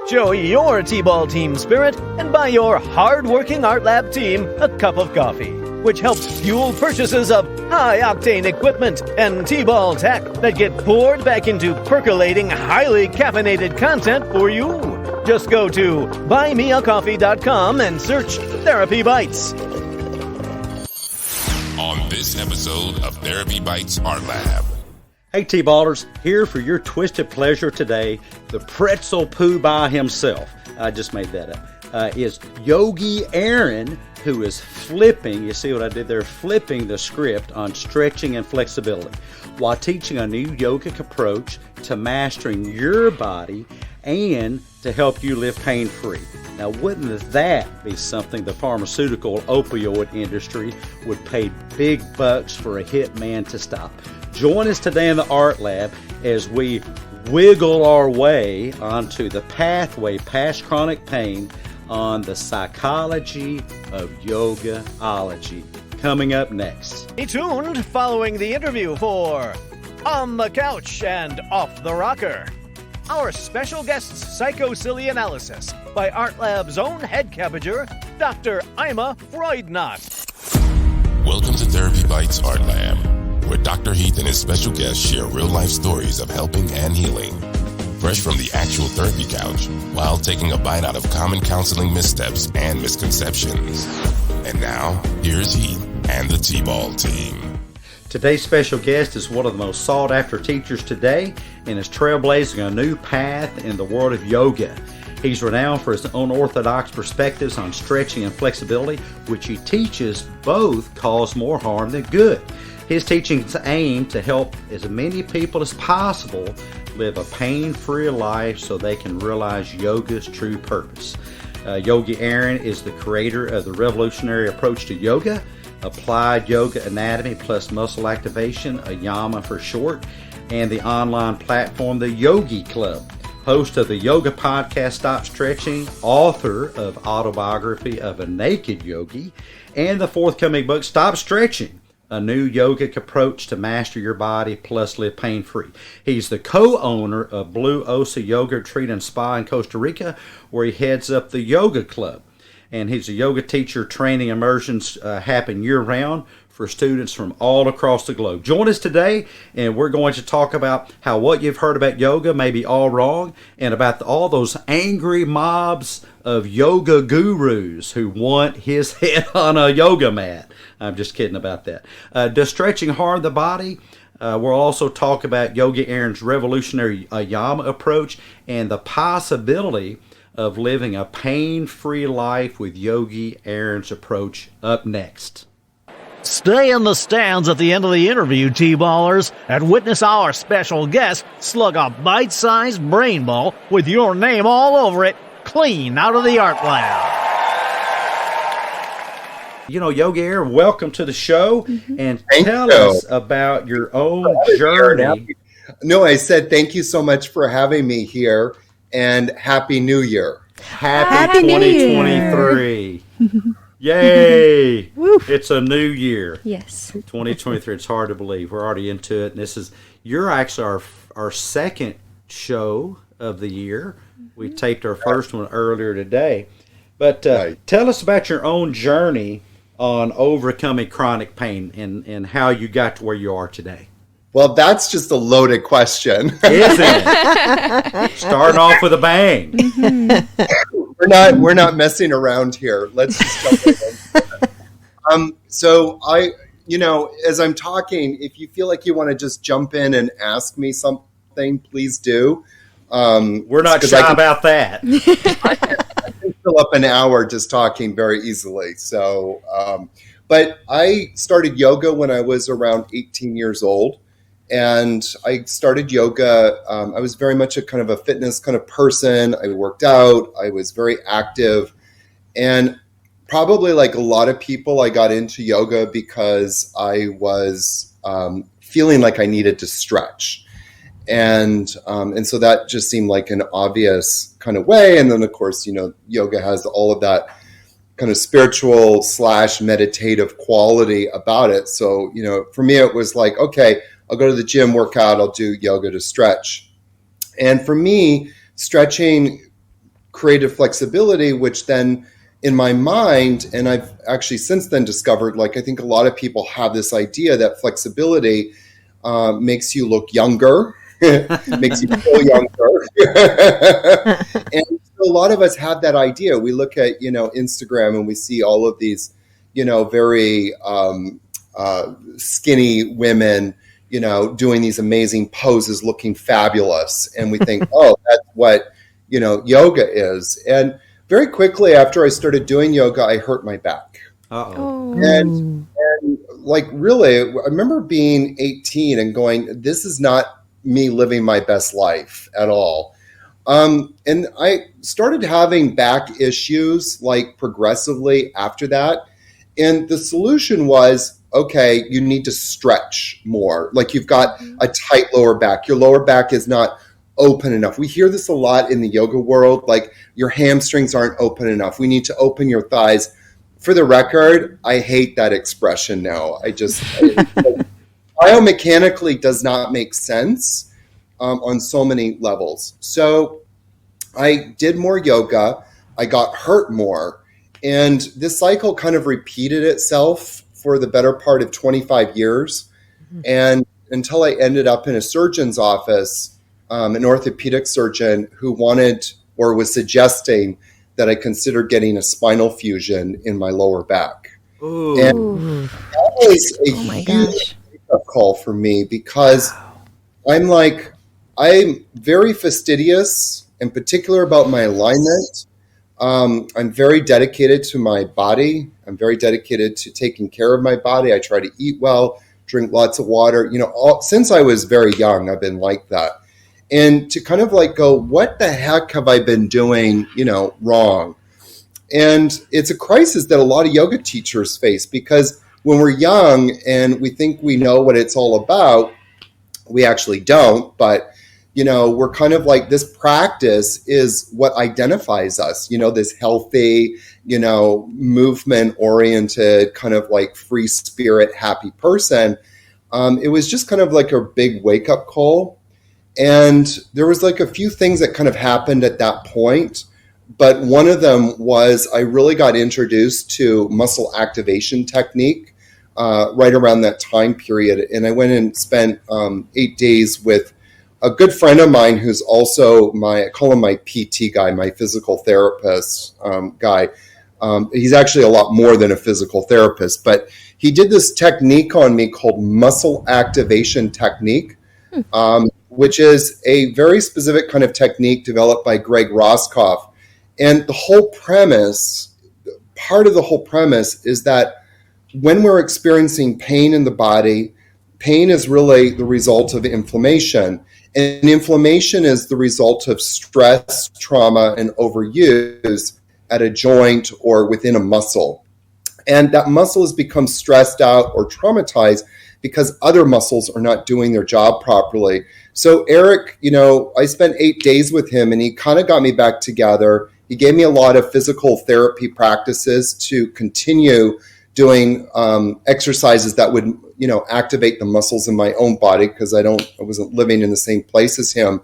show your TBAL team spirit, and buy your hard-working Art Lab team a cup of coffee, which helps fuel purchases of high-octane equipment and TBAL tech that get poured back into percolating, highly caffeinated content for you. Just go to buymeacoffee.com and search Therapy Bites. On this episode of Therapy Bites Art Lab. Hey T-Ballers, here for your twisted pleasure today, the pretzel poo by himself, I just made that up, is Yogi Aaron, who is flipping, you see what I did there, flipping the script on stretching and flexibility while teaching a new yogic approach to mastering your body and to help you live pain-free. Now, wouldn't that be something the pharmaceutical opioid industry would pay big bucks for a hitman to stop? Join us today in the Art Lab as we wiggle our way onto the pathway past chronic pain on the psychology of Yoga-ology. Coming up next. Stay tuned following the interview for On the Couch and Off the Rocker. Our special guest's psycho-silly analysis by Art Lab's own head cabbager, Dr. Ima Freudnot. Welcome to Therapy Bites Art Lab, where Dr. Heath and his special guests share real-life stories of helping and healing, fresh from the actual therapy couch, while taking a bite out of common counseling missteps and misconceptions. And now, here's Heath and the TBAL team. Today's special guest is one of the most sought-after teachers today and is trailblazing a new path in the world of yoga. He's renowned for his unorthodox perspectives on stretching and flexibility, which he teaches both cause more harm than good. His teachings aim to help as many people as possible live a pain-free life so they can realize yoga's true purpose. Yogi Aaron is the creator of the revolutionary approach to yoga, Applied Yoga Anatomy plus Muscle Activation, AYAMA for short, and the online platform, the Yogi Club. Host of the yoga podcast Stop Stretching, author of Autobiography of a Naked Yogi, and the forthcoming book Stop Stretching, a new yogic approach to master your body plus live pain-free. He's the co-owner of Blue Osa Yoga Retreat and Spa in Costa Rica, where he heads up the Yoga Club. And he's a yoga teacher. Training immersions happen year-round for students from all across the globe. Join us today, and we're going to talk about how what you've heard about yoga may be all wrong, and about all those angry mobs of yoga gurus who want his head on a yoga mat. I'm just kidding about that. Does stretching harm the body? We'll also talk about Yogi Aaron's revolutionary AYAMA approach and the possibility of living a pain-free life with Yogi Aaron's approach up next. Stay in the stands at the end of the interview, T-Ballers, and witness our special guest slug a bite-sized brain ball with your name all over it, clean out of the Art Lab. You know, Yogi Aaron, welcome to the show, and tell us about your own journey. No, I said thank you so much for having me here, and Happy New Year. Happy 2023. Yay! It's a new year. Yes. 2023. It's hard to believe. We're already into it. And you're actually our second show of the year. We taped our first one earlier today. But tell us about your own journey on overcoming chronic pain and how you got to where you are today. Well, that's just a loaded question. Isn't it? Starting off with a bang. We're not messing around here. Let's just jump in. So as I'm talking, if you feel like you want to just jump in and ask me something, please do. We're not shy about that. I can fill up an hour just talking very easily. So, but I started yoga when I was around 18 years old. And I started yoga. I was very much a kind of a fitness kind of person. I worked out. I was very active. And probably like a lot of people, I got into yoga because I was feeling like I needed to stretch. And so that just seemed like an obvious kind of way. And then, of course, yoga has all of that kind of spiritual / meditative quality about it. So, for me, it was like, okay, I'll go to the gym, work out, I'll do yoga to stretch. And for me, stretching created flexibility, which then in my mind, and I've actually since then discovered, like, I think a lot of people have this idea that flexibility makes you look younger, makes you feel younger. And so a lot of us have that idea. We look at, Instagram and we see all of these, very skinny women, doing these amazing poses, looking fabulous. And we think, oh, that's what, yoga is. And very quickly after I started doing yoga, I hurt my back. Uh-oh. And like, really, I remember being 18 and going, this is not me living my best life at all. And I started having back issues like progressively after that. And the solution was, okay, you need to stretch more. Like, you've got a tight lower back. Your lower back is not open enough. We hear this a lot in the yoga world, like your hamstrings aren't open enough. We need to open your thighs. For the record, I hate that expression now. Biomechanically does not make sense on so many levels. So I did more yoga. I got hurt more. And this cycle kind of repeated itself for the better part of 25 years. And until I ended up in a surgeon's office, an orthopedic surgeon who wanted or was suggesting that I consider getting a spinal fusion in my lower back. Ooh. And that was a huge wake-up call for me, because I'm very fastidious and particular about my alignment. I'm very dedicated to my body. I'm very dedicated to taking care of my body. I try to eat well, drink lots of water. Since I was very young, I've been like that. And to kind of like go, what the heck have I been doing, wrong? And it's a crisis that a lot of yoga teachers face, because when we're young and we think we know what it's all about, we actually don't. But, we're kind of like, this practice is what identifies us, this healthy, movement-oriented, kind of like free spirit, happy person. It was just kind of like a big wake-up call. And there was like a few things that kind of happened at that point. But one of them was I really got introduced to muscle activation technique right around that time period. And I went and spent 8 days with a good friend of mine who's also I call him my PT guy, my physical therapist guy. He's actually a lot more than a physical therapist, but he did this technique on me called muscle activation technique. Which is a very specific kind of technique developed by Greg Roscoff. And part of the whole premise is that when we're experiencing pain in the body, pain is really the result of inflammation. And inflammation is the result of stress, trauma, and overuse at a joint or within a muscle. And that muscle has become stressed out or traumatized because other muscles are not doing their job properly. So Eric, I spent 8 days with him, and he kind of got me back together. He gave me a lot of physical therapy practices to continue doing exercises that would, activate the muscles in my own body, because I wasn't living in the same place as him.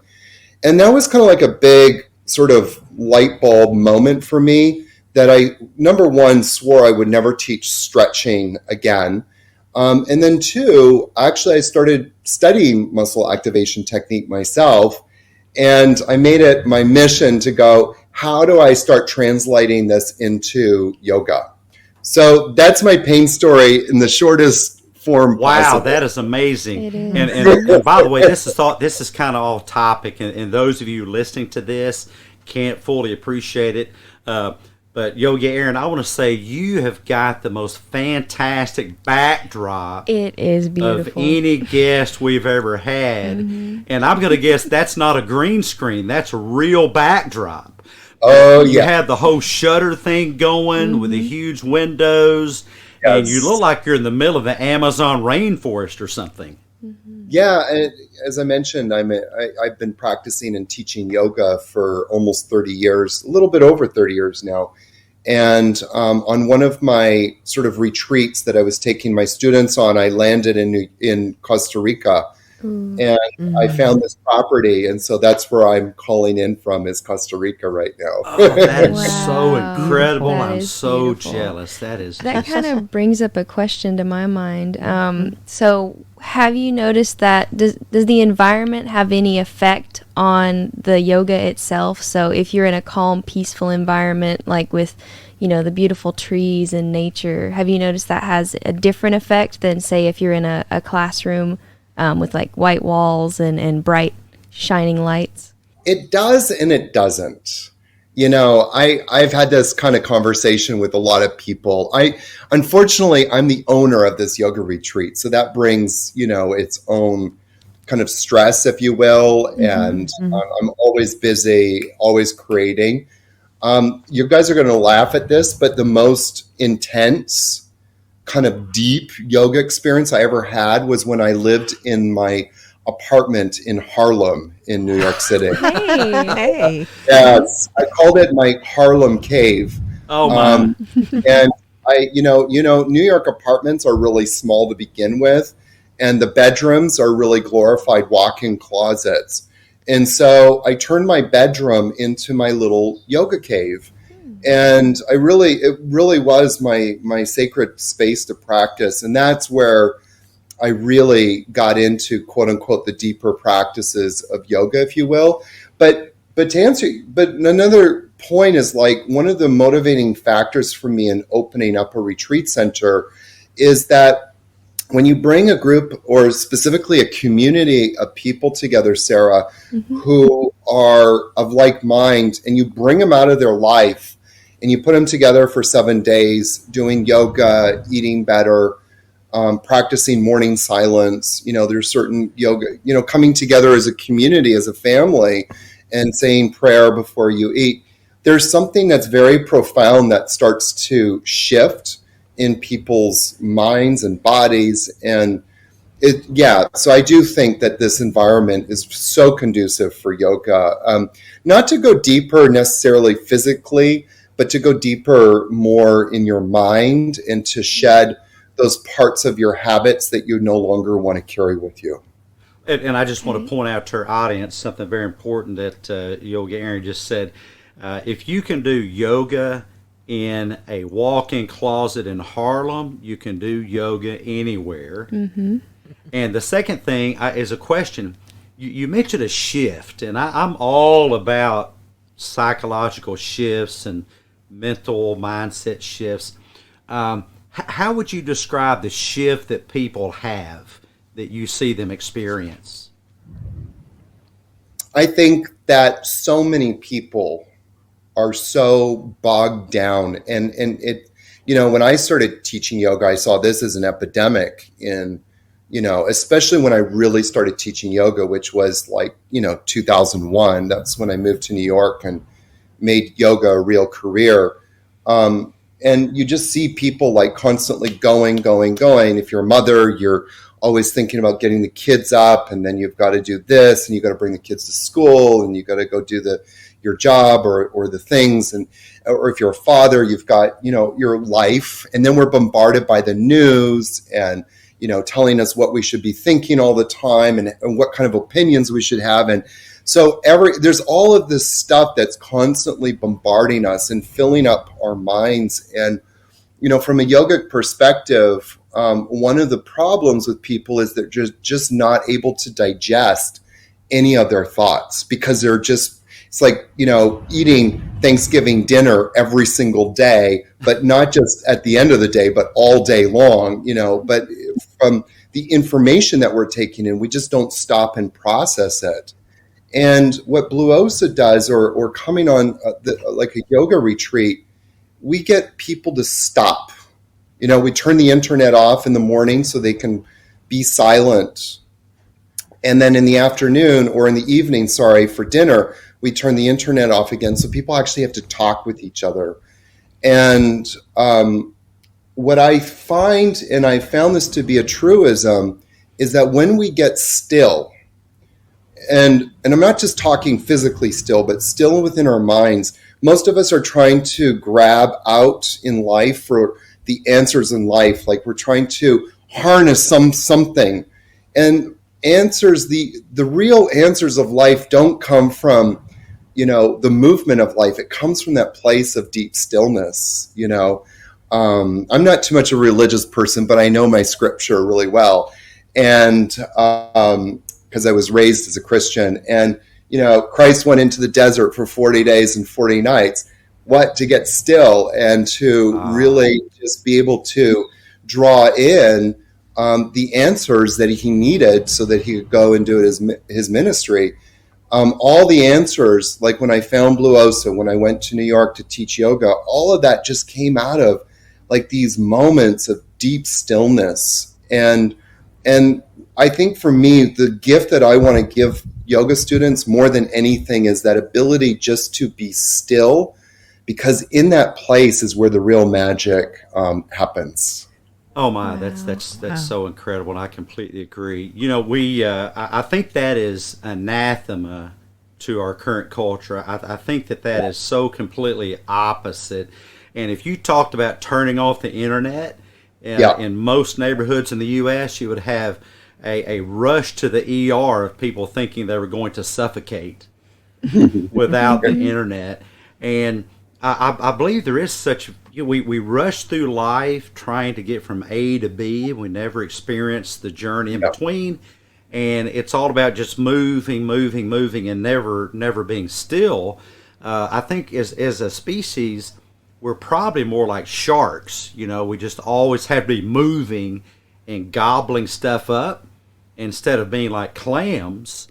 And that was kind of like a big sort of light bulb moment for me, that I, number one, swore I would never teach stretching again. And then two, actually, I started studying muscle activation technique myself, and I made it my mission to go, how do I start translating this into yoga? So that's my pain story in the shortest form possible. Wow, that is amazing. It is. And by the way, this is kind of off topic, and those of you listening to this can't fully appreciate it. But Yogi Aaron, I want to say you have got the most fantastic backdrop. It is beautiful. Of any guest we've ever had. Mm-hmm. And I'm going to guess that's not a green screen. That's a real backdrop. Oh, yeah. You have the whole shutter thing going with the huge windows. Yes. And you look like you're in the middle of the Amazon rainforest or something. Mm-hmm. Yeah, and as I mentioned, I've been practicing and teaching yoga for almost 30 years, a little bit over 30 years now. And on one of my sort of retreats that I was taking my students on, I landed in Costa Rica. And I found this property, and so that's where I'm calling in from, is Costa Rica right now. Oh, that is so Wow. incredible. That I'm is so beautiful. jealous. That kind of brings up a question to my mind. So have you noticed that, does the environment have any effect on the yoga itself? So if you're in a calm, peaceful environment, like with, the beautiful trees and nature, have you noticed that has a different effect than, say, if you're in a classroom with like white walls and bright shining lights? It does and it doesn't. I've had this kind of conversation with a lot of people. Unfortunately, I'm the owner of this yoga retreat. So that brings, its own kind of stress, if you will. And I'm always busy, always creating. You guys are going to laugh at this, but the most intense kind of deep yoga experience I ever had was when I lived in my apartment in Harlem in New York City. Hey. Yes, I called it my Harlem cave. Oh my! And New York apartments are really small to begin with, and the bedrooms are really glorified walk-in closets. And so I turned my bedroom into my little yoga cave, and it really was my sacred space to practice, and that's where I really got into, quote unquote, the deeper practices of yoga, if you will. But another point is, like, one of the motivating factors for me in opening up a retreat center is that when you bring a group, or specifically a community of people together, Sarah, who are of like mind, and you bring them out of their life and you put them together for 7 days doing yoga, eating better, practicing morning silence, there's certain yoga, coming together as a community, as a family, and saying prayer before you eat. There's something that's very profound that starts to shift in people's minds and bodies. And so I do think that this environment is so conducive for yoga, not to go deeper necessarily physically, but to go deeper more in your mind and to shed those parts of your habits that you no longer want to carry with you. And I just want to point out to our audience something very important that Yogi Aaron just said. If you can do yoga in a walk-in closet in Harlem, you can do yoga anywhere. And the second thing is a question. You mentioned a shift, and I'm all about psychological shifts and mental mindset shifts. How would you describe the shift that people have, that you see them experience? I think that so many people are so bogged down, and it, when I started teaching yoga, I saw this as an epidemic in, especially when I really started teaching yoga, which was like, 2001. That's when I moved to New York and made yoga a real career. And you just see people like constantly going. If you're a mother, you're always thinking about getting the kids up, and then you've got to do this, and you've got to bring the kids to school, and you've got to go do your job or the things. Or if you're a father, you've got, your life. And then we're bombarded by the news and, telling us what we should be thinking all the time and what kind of opinions we should have. And so there's all of this stuff that's constantly bombarding us and filling up our minds. And, from a yogic perspective, one of the problems with people is that they're just not able to digest any of their thoughts, because it's like, eating Thanksgiving dinner every single day, but not just at the end of the day, but all day long, but from the information that we're taking in, we just don't stop and process it. And what Blue Osa does, or coming on like a yoga retreat, we get people to stop. We turn the internet off in the morning so they can be silent. And then in the afternoon, or in the evening, for dinner, we turn the internet off again. So people actually have to talk with each other. And what I find, and I found this to be a truism, is that when we get still, and I'm not just talking physically still, but still within our minds, most of us are trying to grab out in life for the answers in life. Like we're trying to harness something. And answers, the real answers of life don't come from, the movement of life. It comes from that place of deep stillness. I'm not too much a religious person, but I know my scripture really well. And because I was raised as a Christian, and, Christ went into the desert for 40 days and 40 nights. What? To get still and to really just be able to draw in the answers that he needed so that he could go and do his ministry. All the answers, like when I found Blue Osa, when I went to New York to teach yoga, all of that just came out of like these moments of deep stillness. And I think for me, the gift that I want to give yoga students more than anything is that ability just to be still, because in that place is where the real magic happens. Oh my, that's so incredible, and I completely agree. I think that is anathema to our current culture. I think that is so completely opposite. And if you talked about turning off the internet, in most neighborhoods in the U.S., you would have a rush to the ER of people thinking they were going to suffocate without the internet. And I believe there is such, we rush through life trying to get from A to B. We never experience the journey in between. And it's all about just moving, and never being still. I think as a species, we're probably more like sharks. We just always have to be moving and gobbling stuff up instead of being like clams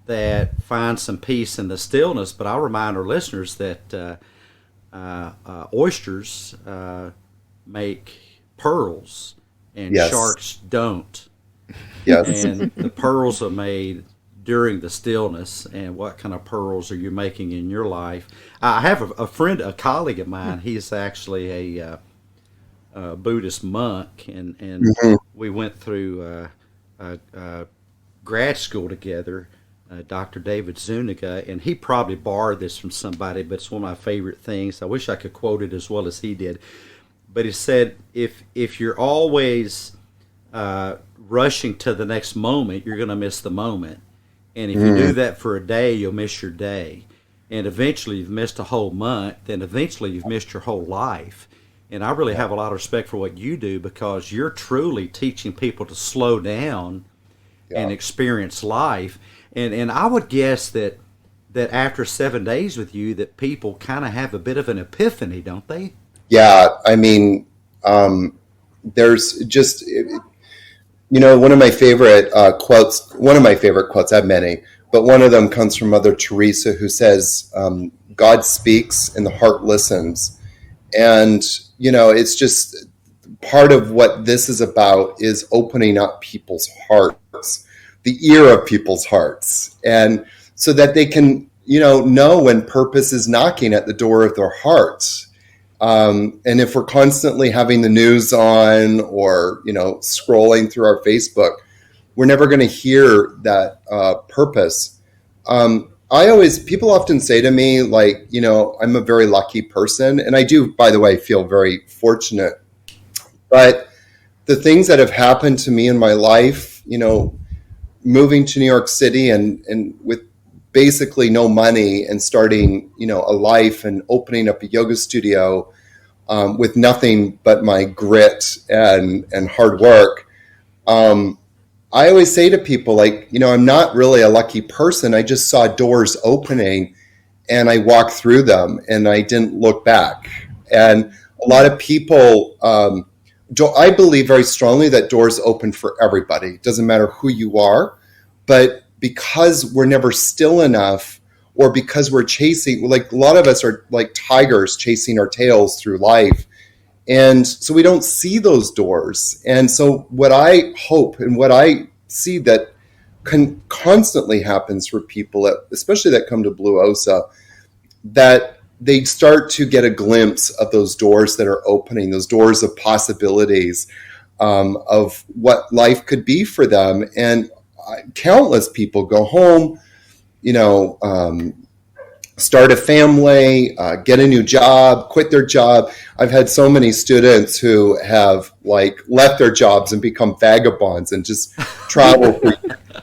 that find some peace in the stillness. But I'll remind our listeners that oysters make pearls and sharks don't. Yes. And the pearls are made during the stillness. And what kind of pearls are you making in your life? I have a colleague of mine. He's actually a Buddhist monk, and we went through grad school together. Dr. David Zuniga, and he probably borrowed this from somebody, but it's one of my favorite things. I wish I could quote it as well as he did. But he said, if you're always rushing to the next moment, you're going to miss the moment. And if you do that for a day, you'll miss your day. And eventually you've missed a whole month, then eventually you've missed your whole life. And I really have a lot of respect for what you do, because you're truly teaching people to slow down and experience life. And I would guess that after 7 days with you, that people kind of have a bit of an epiphany, don't they? Yeah, I mean, there's just, one of my favorite quotes, I have many, but one of them comes from Mother Teresa, who says, God speaks and the heart listens. And, it's just part of what this is about is opening up people's hearts, the ear of people's hearts, and so that they can, know when purpose is knocking at the door of their hearts. And if we're constantly having the news on or, scrolling through our Facebook, we're never going to hear that purpose. People often say to me, like, I'm a very lucky person. And I do, by the way, feel very fortunate. But the things that have happened to me in my life, moving to New York City and with basically no money and starting, a life and opening up a yoga studio with nothing but my grit and hard work. I always say to people, like, I'm not really a lucky person. I just saw doors opening and I walked through them and I didn't look back. And a lot of people, I believe very strongly that doors open for everybody. It doesn't matter who you are, but because we're never still enough, or because we're chasing, like a lot of us are like tigers chasing our tails through life. And so we don't see those doors. And so what I hope and what I see that constantly happens for people, especially that come to Blue Osa, that they start to get a glimpse of those doors that are opening, those doors of possibilities, of what life could be for them. And countless people go home, start a family, get a new job, quit their job. I've had so many students who have left their jobs and become vagabonds and just travel for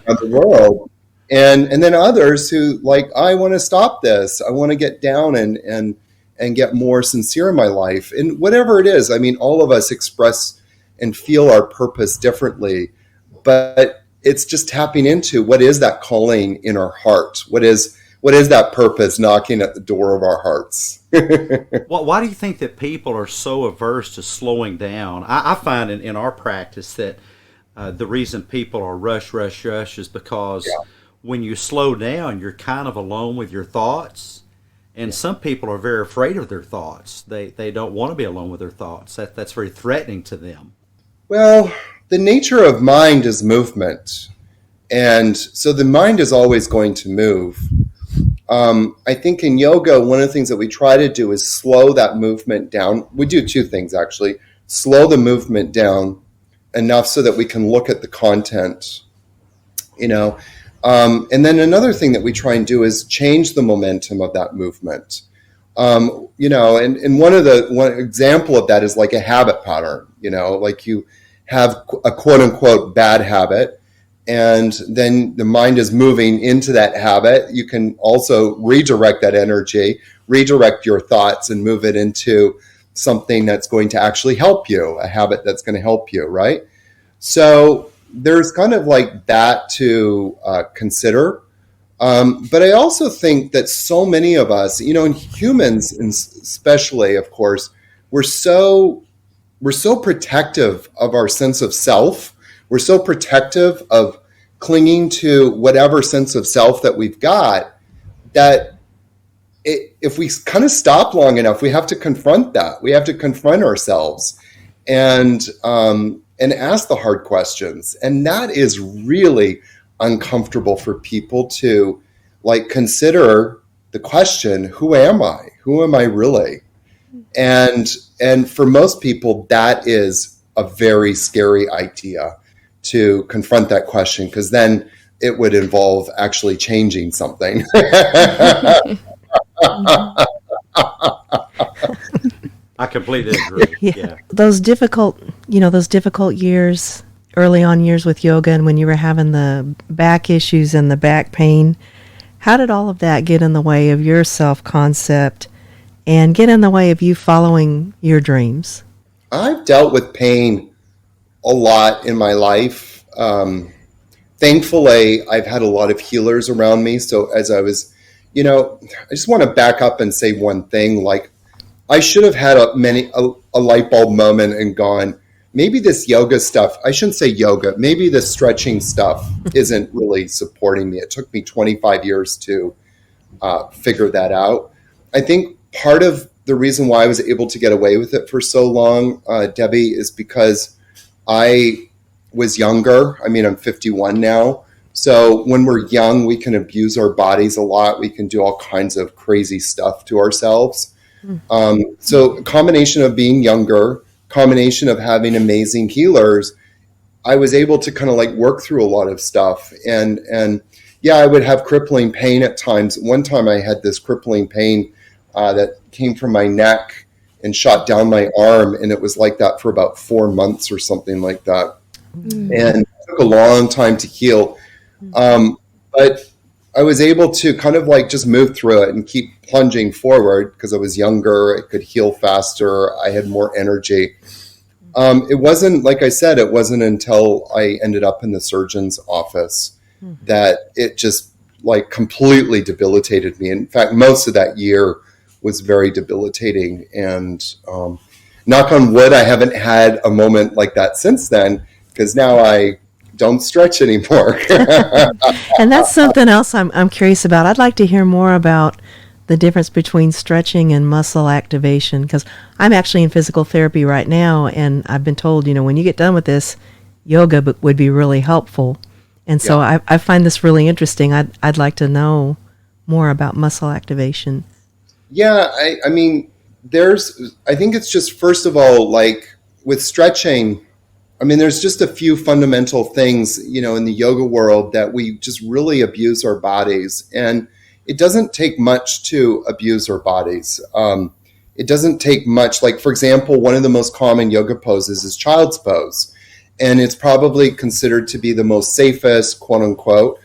around the world. And then others who like, I want to stop this. I want to get down and get more sincere in my life. And whatever it is, I mean, all of us express and feel our purpose differently, but it's just tapping into what is that calling in our heart? What is that purpose knocking at the door of our hearts? Well, why do you think that people are so averse to slowing down? I find in our practice that the reason people are rush is because when you slow down, you're kind of alone with your thoughts. And some people are very afraid of their thoughts. They don't want to be alone with their thoughts. That's very threatening to them. Well, the nature of mind is movement. And so the mind is always going to move. I think in yoga, one of the things that we try to do is slow that movement down. We do two things, actually. Slow the movement down enough so that we can look at the content, and then another thing that we try and do is change the momentum of that movement. And one example of that is like a habit pattern, like you have a quote unquote bad habit, and then the mind is moving into that habit. You can also redirect that energy, redirect your thoughts, and move it into something that's going to actually help you, a habit that's going to help you, right? So there's kind of like that to consider. But I also think that so many of us, and humans especially, of course, we're so protective of our sense of self. We're so protective of clinging to whatever sense of self that we've got that if we kind of stop long enough, we have to confront that. We have to confront ourselves and ask the hard questions. And that is really uncomfortable for people to consider the question, who am I? Who am I really? And for most people, that is a very scary idea to confront that question, because then it would involve actually changing something. I completely agree. Yeah. Those difficult years, early on years with yoga, and when you were having the back issues and the back pain, how did all of that get in the way of your self-concept and get in the way of you following your dreams? I've dealt with pain a lot in my life. Thankfully, I've had a lot of healers around me. So as I was, I just want to back up and say one thing. I should have had a light bulb moment and gone, maybe this yoga stuff, I shouldn't say yoga, maybe the stretching stuff isn't really supporting me. It took me 25 years to figure that out. I think part of the reason why I was able to get away with it for so long, Debbie, is because I was younger. I mean, I'm 51 now. So when we're young, we can abuse our bodies a lot. We can do all kinds of crazy stuff to ourselves. So a combination of being younger, combination of having amazing healers, I was able to kind of work through a lot of stuff. And yeah, I would have crippling pain at times. One time I had this crippling pain that came from my neck and shot down my arm. And it was like that for about 4 months or something like that. And it took a long time to heal. But I was able to kind of just move through it and keep plunging forward because I was younger. I could heal faster. I had more energy. It wasn't, like I said, it wasn't until I ended up in the surgeon's office that it just completely debilitated me. In fact, most of that year was very debilitating. And knock on wood, I haven't had a moment like that since then, because now I don't stretch anymore. And that's something else I'm curious about. I'd like to hear more about the difference between stretching and muscle activation, because I'm actually in physical therapy right now, and I've been told, when you get done with this, yoga would be really helpful. And so I find this really interesting. I'd like to know more about muscle activation. Yeah, I mean, I think it's just, first of all, with stretching, I mean, there's just a few fundamental things, in the yoga world that we just really abuse our bodies. And it doesn't take much to abuse our bodies. It doesn't take much. For example, one of the most common yoga poses is child's pose. and it's probably considered to be the most safest, quote unquote,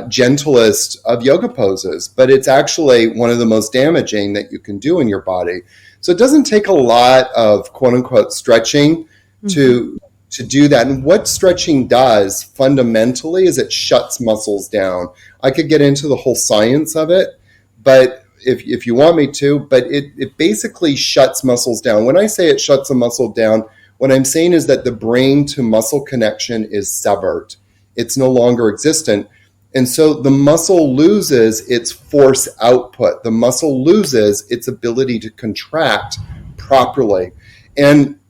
gentlest of yoga poses, but it's actually one of the most damaging that you can do in your body. So it doesn't take a lot of quote unquote stretching to do that. And what stretching does fundamentally is it shuts muscles down. I could get into the whole science of it, but if you want me to, but it basically shuts muscles down. When I say it shuts a muscle down, what I'm saying is that the brain to muscle connection is severed. It's no longer existent. And so the muscle loses its force output. The muscle loses its ability to contract properly. And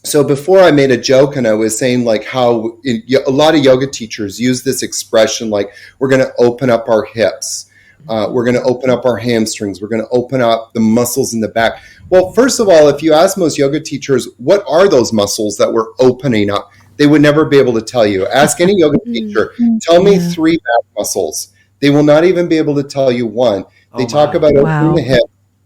so before I made a joke and I was saying like how a lot of yoga teachers use this expression like we're going to open up our hips. We're going to open up our hamstrings. We're going to open up the muscles in the back. Well, first of all, if you ask most yoga teachers, what are those muscles that we're opening up? They would never be able to tell you. Ask any yoga teacher, tell me 3 back muscles. They will not even be able to tell you one. They talk about opening the hip.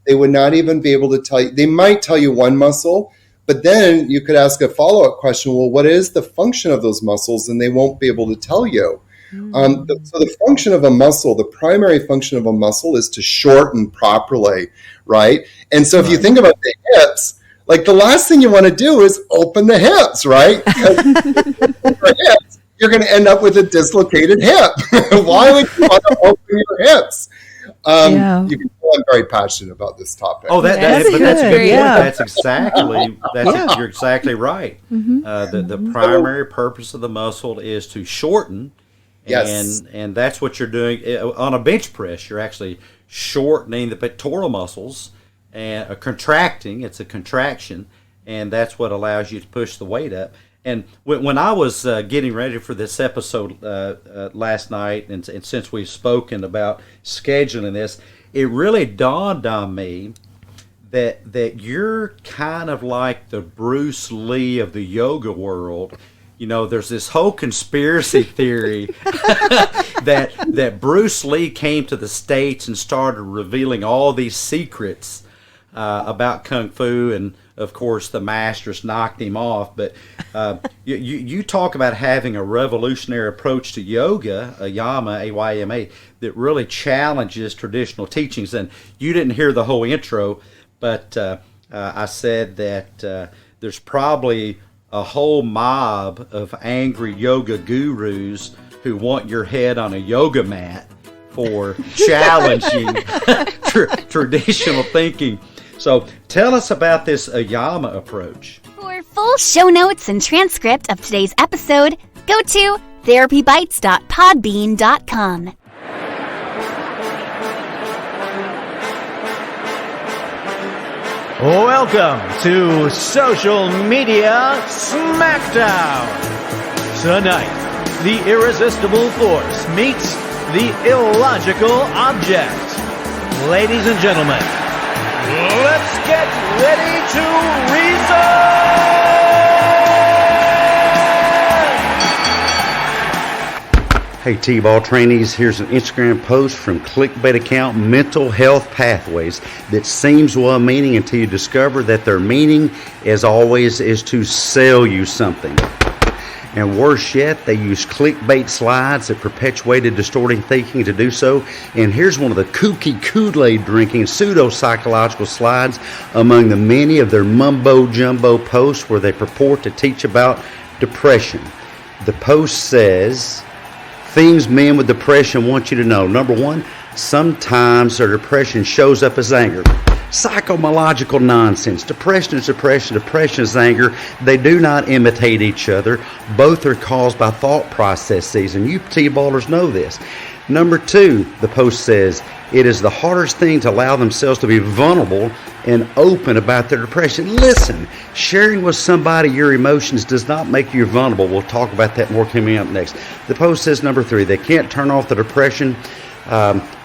They would not even be able to tell you. They might tell you one muscle, but then you could ask a follow-up question, well, what is the function of those muscles? And they won't be able to tell you. So the function of a muscle, the primary function of a muscle is to shorten properly, right? And so if you think about the hips, like the last thing you want to do is open the hips, right? Because you're going to end up with a dislocated hip. Why would you want to open your hips? You can tell I'm very passionate about this topic. Oh, that's a good point. That's exactly you're exactly right. The primary purpose of the muscle is to shorten. Yes. And that's what you're doing on a bench press. You're actually shortening the pectoral muscles and contracting. It's a contraction, and that's what allows you to push the weight up. And when I was getting ready for this episode last night, and since we've spoken about scheduling this, it really dawned on me that you're kind of like the Bruce Lee of the yoga world. You know, there's this whole conspiracy theory that Bruce Lee came to the States and started revealing all these secrets about Kung Fu, and of course the masters knocked him off. But you talk about having a revolutionary approach to yoga, Ayama, A-Y-M-A, that really challenges traditional teachings. And you didn't hear the whole intro, but I said that there's probably a whole mob of angry yoga gurus who want your head on a yoga mat for challenging traditional thinking. So tell us about this Ayama approach. For full show notes and transcript of today's episode, go to therapybites.podbean.com. Welcome to Social Media Smackdown. Tonight, the irresistible force meets the illogical object. Ladies and gentlemen, let's get ready to reason! Hey TBAL trainees, here's an Instagram post from clickbait account Mental Health Pathways that seems well-meaning until you discover that their meaning, as always, is to sell you something. And worse yet, they use clickbait slides that perpetuated distorting thinking to do so. And here's one of the kooky Kool-Aid drinking pseudo-psychological slides among the many of their mumbo-jumbo posts where they purport to teach about depression. The post says, things men with depression want you to know. Number one, sometimes their depression shows up as anger. Psycho-Malarky nonsense. Depression is depression. Depression is anger. They do not imitate each other. Both are caused by thought processes, and you T-ballers know this. Number two, the post says, it is the hardest thing to allow themselves to be vulnerable and open about their depression. Listen, sharing with somebody your emotions does not make you vulnerable. We'll talk about that more coming up next. The post says, number three, they can't turn off the depression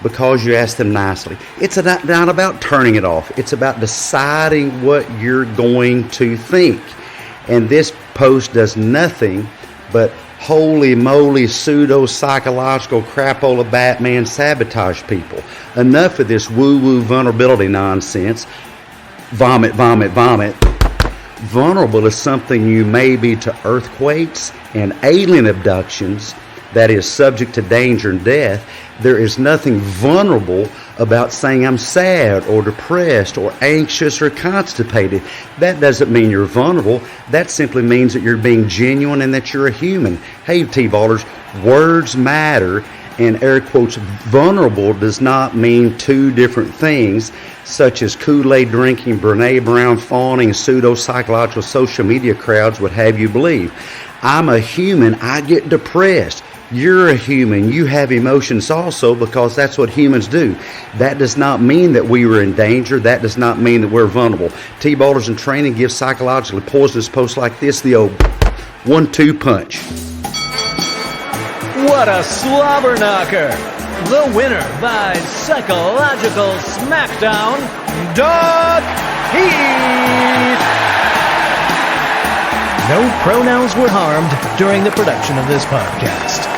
because you ask them nicely. It's not about turning it off. It's about deciding what you're going to think. And this post does nothing but holy moly pseudo-psychological crapola Batman sabotage people. Enough of this woo-woo vulnerability nonsense. Vomit, vomit, vomit. Vulnerable is something you may be to earthquakes and alien abductions that is subject to danger and death. There is nothing vulnerable about saying I'm sad or depressed or anxious or constipated. That doesn't mean you're vulnerable. That simply means that you're being genuine and that you're a human. Hey, T-ballers, words matter, and air quotes, vulnerable does not mean two different things, such as Kool-Aid drinking, Brene Brown fawning, pseudo-psychological social media crowds would have you believe. I'm a human. I get depressed. You're a human. You have emotions also, because that's what humans do. That does not mean that we are in danger. That does not mean that we're vulnerable. T-ballers in training give psychologically poisonous posts like this the old 1-2 punch. What a slobber knocker! The winner by psychological smackdown, Doug Heath! No pronouns were harmed during the production of this podcast.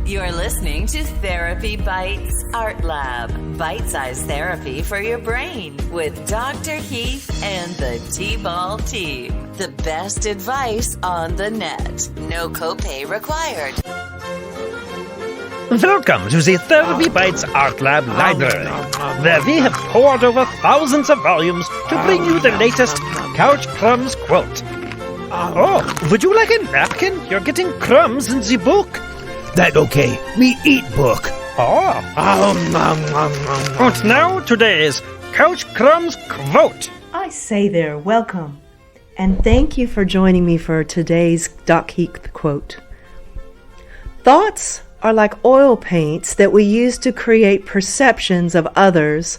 You're listening to Therapy Bites Art Lab, bite-sized therapy for your brain with Dr. Heath and the TBAL Team. The best advice on the net. No copay required. Welcome to the Therapy Bites Art Lab Library, where we have poured over thousands of volumes to bring you the latest CouchCrumbs quote. Oh, would you like a napkin? You're getting crumbs in the book. That okay, me eat book. Oh. And now today's CouchCrumbs quote. I say there, welcome. And thank you for joining me for today's Doc Heath quote. Thoughts are like oil paints that we use to create perceptions of others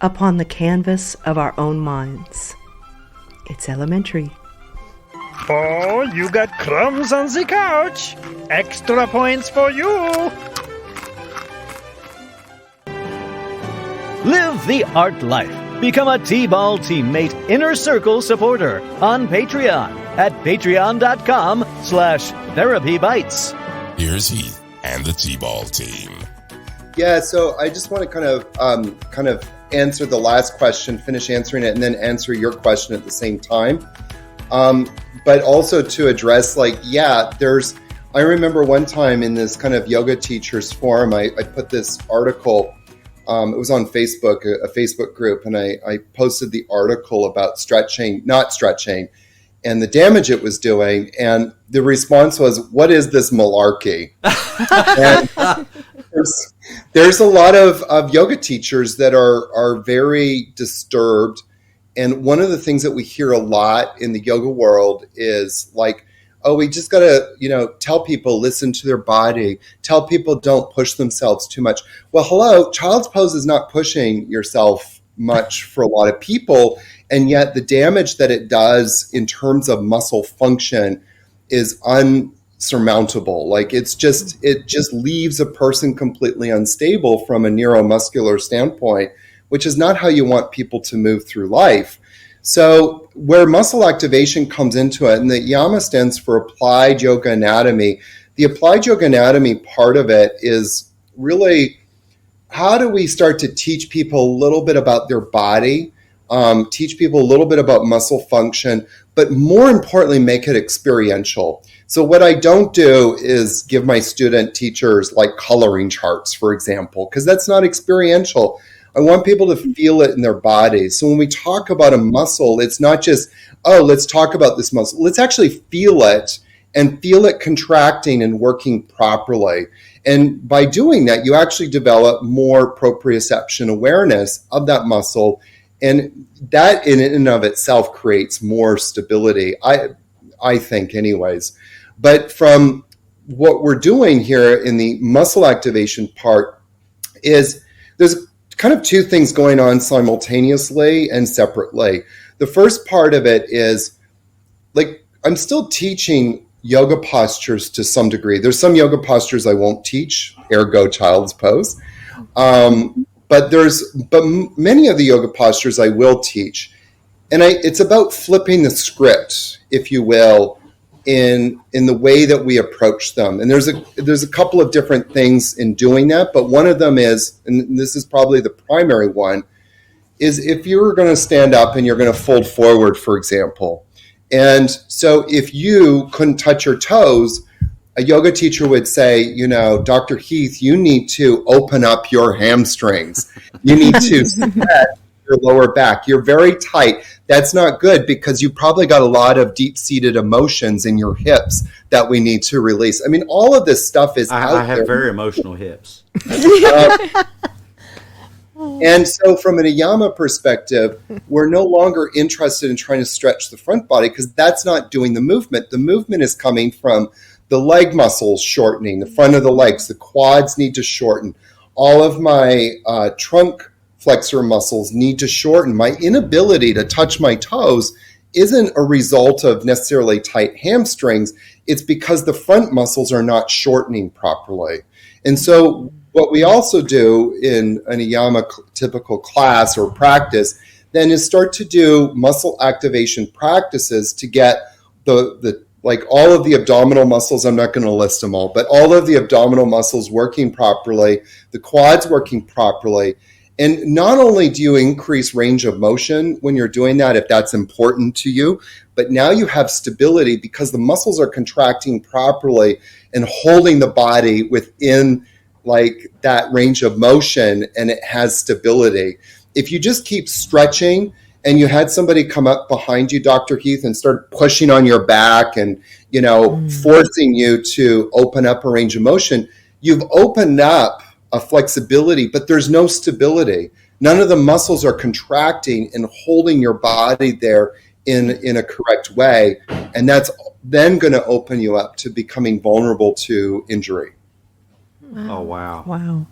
upon the canvas of our own minds. It's elementary. Oh, you got crumbs on the couch. Extra points for you. Live the art life. Become a T-ball teammate Inner Circle supporter on Patreon at patreon.com/therapybites. Here's Heath and the T-ball team. Yeah, so I just want to kind of answer the last question, finish answering it, and then answer your question at the same time. But also to address, I remember one time in this kind of yoga teachers forum, I put this article, it was on Facebook, a Facebook group, and I posted the article about not stretching, and the damage it was doing. And the response was, what is this malarkey? And there's a lot of yoga teachers that are very disturbed. And one of the things that we hear a lot in the yoga world is we just got to, tell people, listen to their body, tell people don't push themselves too much. Well, hello, child's pose is not pushing yourself much for a lot of people. And yet the damage that it does in terms of muscle function is unsurmountable. It just leaves a person completely unstable from a neuromuscular standpoint, which is not how you want people to move through life. So where muscle activation comes into it, and the YAMA stands for Applied Yoga Anatomy, the Applied Yoga Anatomy part of it is really how do we start to teach people a little bit about their body, teach people a little bit about muscle function, but more importantly, make it experiential. So what I don't do is give my student teachers coloring charts, for example, because that's not experiential. I want people to feel it in their bodies. So when we talk about a muscle, it's not just, let's talk about this muscle. Let's actually feel it and feel it contracting and working properly. And by doing that, you actually develop more proprioception awareness of that muscle. And that in and of itself creates more stability, I think anyways. But from what we're doing here in the muscle activation part is there's kind of two things going on simultaneously and separately. The first part of it is I'm still teaching yoga postures to some degree. There's some yoga postures I won't teach, ergo child's pose. But many of the yoga postures I will teach. And it's about flipping the script, if you will, in the way that we approach them. And there's a couple of different things in doing that, but one of them is, and this is probably the primary one, is if you're going to stand up and you're going to fold forward, for example. And so if you couldn't touch your toes, a yoga teacher would say, you know, Dr. Heath, you need to open up your hamstrings. You need to stretch your lower back. You're very tight. That's not good because you probably got a lot of deep-seated emotions in your hips that we need to release. I mean, all of this stuff is out there. I have very emotional hips. And so from an Ayama perspective, we're no longer interested in trying to stretch the front body because that's not doing the movement. The movement is coming from the leg muscles shortening, the front of the legs, the quads need to shorten. All of my trunk flexor muscles need to shorten. My inability to touch my toes isn't a result of necessarily tight hamstrings. It's because the front muscles are not shortening properly. And so what we also do in an Ayama typical class or practice then is start to do muscle activation practices to get the like all of the abdominal muscles, I'm not going to list them all, but all of the abdominal muscles working properly, the quads working properly. And not only do you increase range of motion when you're doing that, if that's important to you, but now you have stability because the muscles are contracting properly and holding the body within like that range of motion, and it has stability. If you just keep stretching and you had somebody come up behind you, Dr. Heath, and start pushing on your back and, you know, forcing you to open up a range of motion, you've opened up a flexibility, but there's no stability. None of the muscles are contracting and holding your body there in a correct way. And that's then going to open you up to becoming vulnerable to injury. Oh, wow. Wow.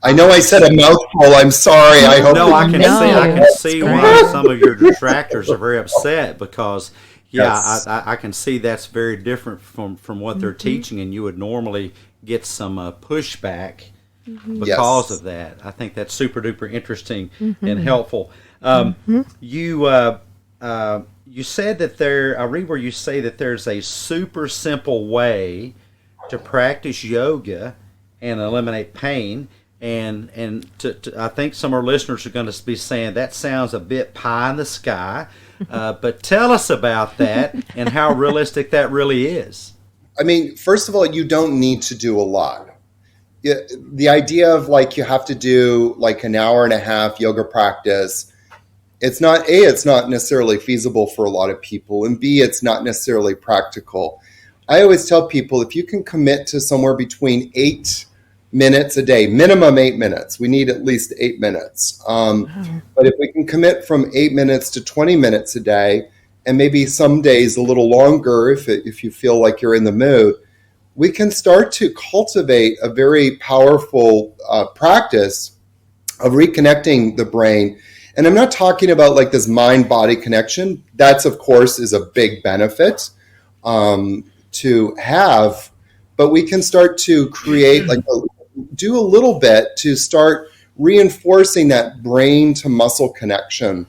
I know I said a mouthful. I'm sorry. I hope. No, I can see why some of your detractors are very upset because, Yes. I can see that's very different from what they're teaching, and you would normally get some pushback because of that. I think that's super duper interesting and helpful. You said that I read where you say that there's a super simple way to practice yoga and eliminate pain. And I think some of our listeners are going to be saying that sounds a bit pie in the sky, but tell us about that and how realistic that really is. I mean, first of all, you don't need to do a lot. The idea of like you have to do like an hour and a half yoga practice, it's not necessarily feasible for a lot of people, and B, it's not necessarily practical. I always tell people if you can commit to somewhere between 8 minutes a day, minimum 8 minutes. We need at least 8 minutes. But if we can commit from 8 minutes to 20 minutes a day, and maybe some days a little longer if you feel like you're in the mood, we can start to cultivate a very powerful practice of reconnecting the brain. And I'm not talking about like this mind-body connection. That's, of course, is a big benefit to have. But we can start to create do a little bit to start reinforcing that brain to muscle connection.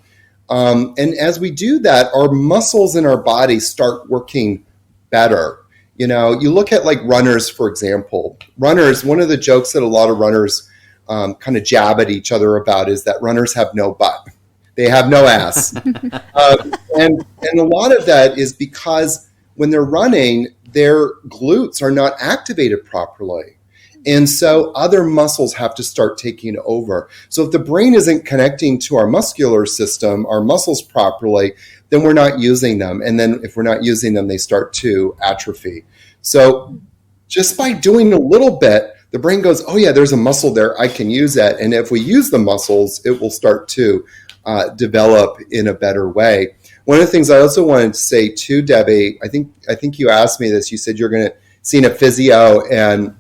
And as we do that, our muscles in our body start working better. You know, you look at like runners, for example. Runners, one of the jokes that a lot of runners kind of jab at each other about is that runners have no butt. They have no ass. And a lot of that is because when they're running, their glutes are not activated properly. And so other muscles have to start taking over. So if the brain isn't connecting to our muscular system, our muscles properly, then we're not using them. And then if we're not using them, they start to atrophy. So just by doing a little bit, the brain goes, oh yeah, there's a muscle there, I can use that. And if we use the muscles, it will start to develop in a better way. One of the things I also wanted to say too, Debbie, I think you asked me this. You said you're going to see a physio and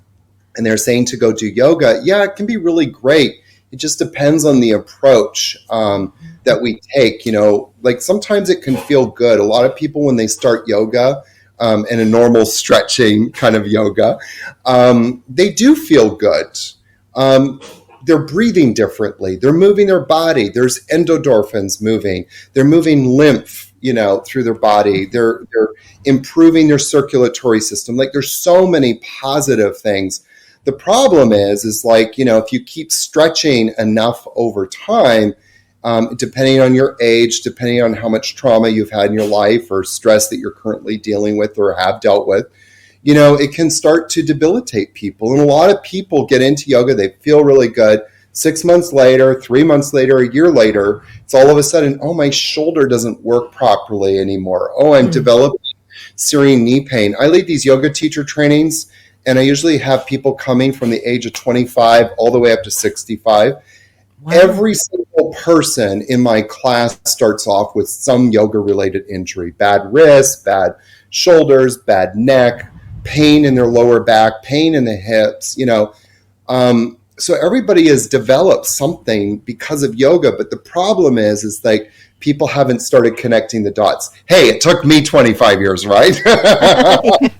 they're saying to go do yoga. Yeah, it can be really great. It just depends on the approach that we take. You know, like sometimes it can feel good. A lot of people when they start yoga and a normal stretching kind of yoga, they do feel good. They're breathing differently. They're moving their body. There's endorphins moving. They're moving lymph, you know, through their body. They're improving their circulatory system. Like there's so many positive things. The problem is like, you know, if you keep stretching enough over time, depending on your age, depending on how much trauma you've had in your life or stress that you're currently dealing with or have dealt with, it can start to debilitate people. And a lot of people get into yoga, they feel really good. 6 months later, 3 months later, a year later, it's all of a sudden, oh, my shoulder doesn't work properly anymore. Oh, I'm developing searing knee pain. I lead these yoga teacher trainings, and I usually have people coming from the age of 25 all the way up to 65. Wow. Every single person in my class starts off with some yoga-related injury. Bad wrists, bad shoulders, bad neck, pain in their lower back, pain in the hips, So everybody has developed something because of yoga, but the problem is like people haven't started connecting the dots. Hey, it took me 25 years, right? I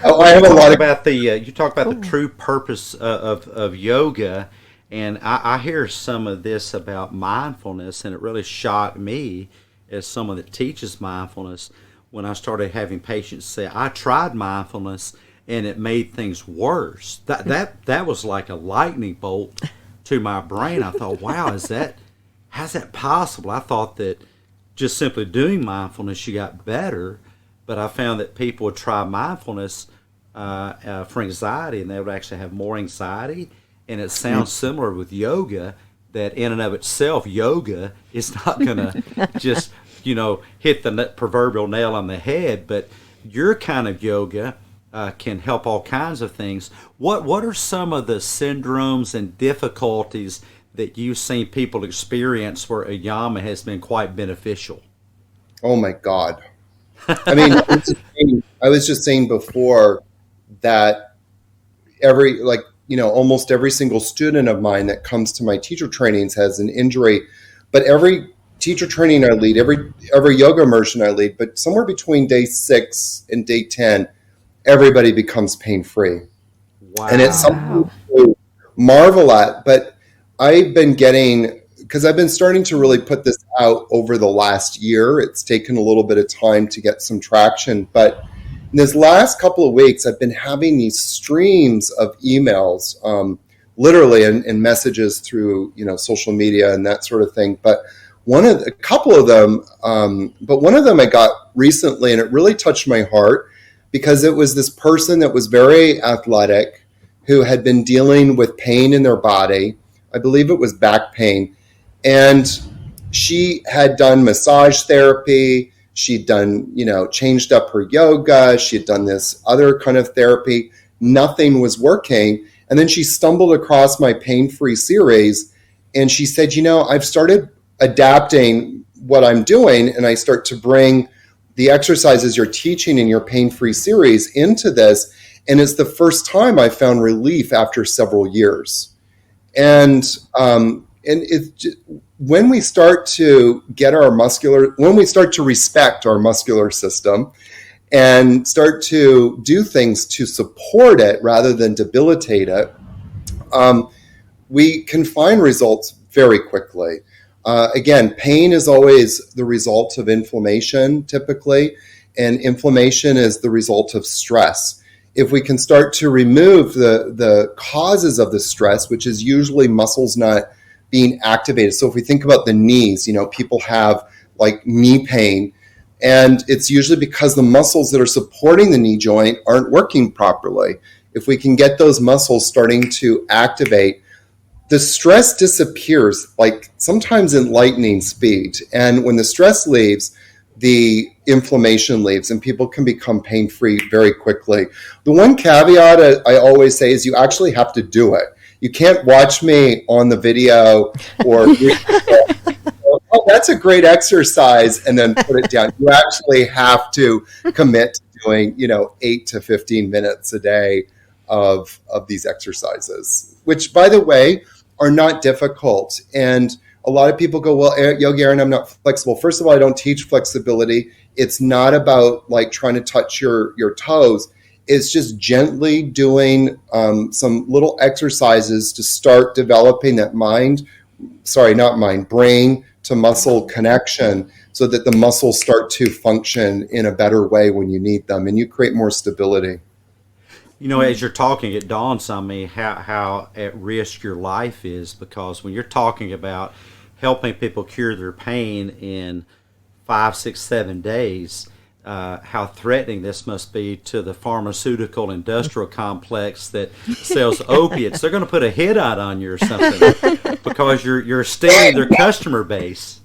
have a lot about you talk about the true purpose of yoga, and I hear some of this about mindfulness, and it really shocked me as someone that teaches mindfulness when I started having patients say, I tried mindfulness and it made things worse. That was like a lightning bolt to my brain. I thought, wow, how's that possible? I thought that just simply doing mindfulness, you got better, but I found that people would try mindfulness for anxiety, and they would actually have more anxiety. And it sounds similar with yoga, that in and of itself, yoga is not going to just, hit the proverbial nail on the head, but your kind of yoga can help all kinds of things. What are some of the syndromes and difficulties that you've seen people experience where a yama has been quite beneficial? Oh my God. I mean, I was just saying before that almost every single student of mine that comes to my teacher trainings has an injury, but every teacher training I lead, every yoga immersion I lead, but somewhere between day 6 and day 10, everybody becomes pain-free. Wow. And it's something to marvel at, but I've been because I've been starting to really put this out over the last year. It's taken a little bit of time to get some traction, but in this last couple of weeks, I've been having these streams of emails, literally, and messages through, social media and that sort of thing. But one of them I got recently, and it really touched my heart, because it was this person that was very athletic who had been dealing with pain in their body. I believe it was back pain. And she had done massage therapy. She'd done, changed up her yoga. She had done this other kind of therapy. Nothing was working. And then she stumbled across my pain-free series. And she said, I've started adapting what I'm doing, and I start to bring the exercises you're teaching in your pain-free series into this. And it's the first time I found relief after several years. And it's just, when we start to respect our muscular system and start to do things to support it rather than debilitate it, we can find results very quickly. Again, pain is always the result of inflammation, typically, and inflammation is the result of stress. If we can start to remove the causes of the stress, which is usually muscles not being activated. So if we think about the knees, people have like knee pain, and it's usually because the muscles that are supporting the knee joint aren't working properly. If we can get those muscles starting to activate, the stress disappears, like sometimes in lightning speed. And when the stress leaves, the inflammation leaves, and people can become pain-free very quickly. The one caveat I always say is you actually have to do it. You can't watch me on the video or oh, that's a great exercise, and then put it down. You actually have to commit to doing, 8 to 15 minutes a day of these exercises, which, by the way, are not difficult. And a lot of people go, well, Yogi Aaron, I'm not flexible. First of all, I don't teach flexibility. It's not about like trying to touch your toes. It's just gently doing some little exercises to start developing that brain to muscle connection, so that the muscles start to function in a better way when you need them, and you create more stability. As you're talking, it dawns on me how at risk your life is, because when you're talking about helping people cure their pain in 5, 6, 7 days, how threatening this must be to the pharmaceutical industrial complex that sells opiates. They're going to put a hit out on you or something because you're stealing their customer base.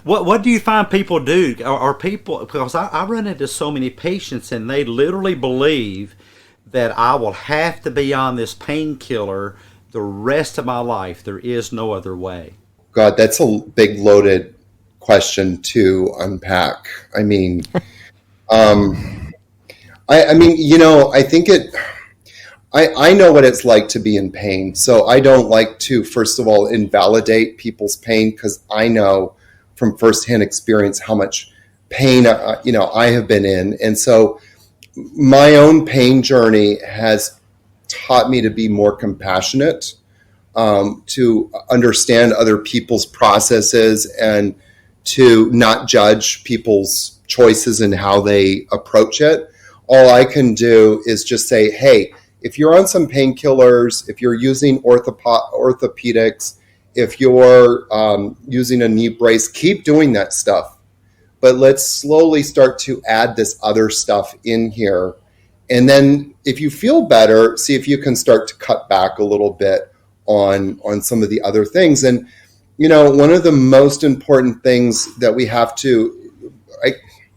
What do you find people do? Are people, because I run into so many patients and they literally believe that I will have to be on this painkiller the rest of my life. There is no other way. God, that's a big loaded question to unpack. I mean, I mean, you know, I think I know what it's like to be in pain. So I don't like to, first of all, invalidate people's pain, because I know from firsthand experience how much pain, I have been in. And so my own pain journey has taught me to be more compassionate, to understand other people's processes, and to not judge people's choices and how they approach it. All I can do is just say, hey, if you're on some painkillers, if you're using orthopedics, if you're using a knee brace, keep doing that stuff. But let's slowly start to add this other stuff in here. And then if you feel better, see if you can start to cut back a little bit on some of the other things. And, you know, one of the most important things that we have to,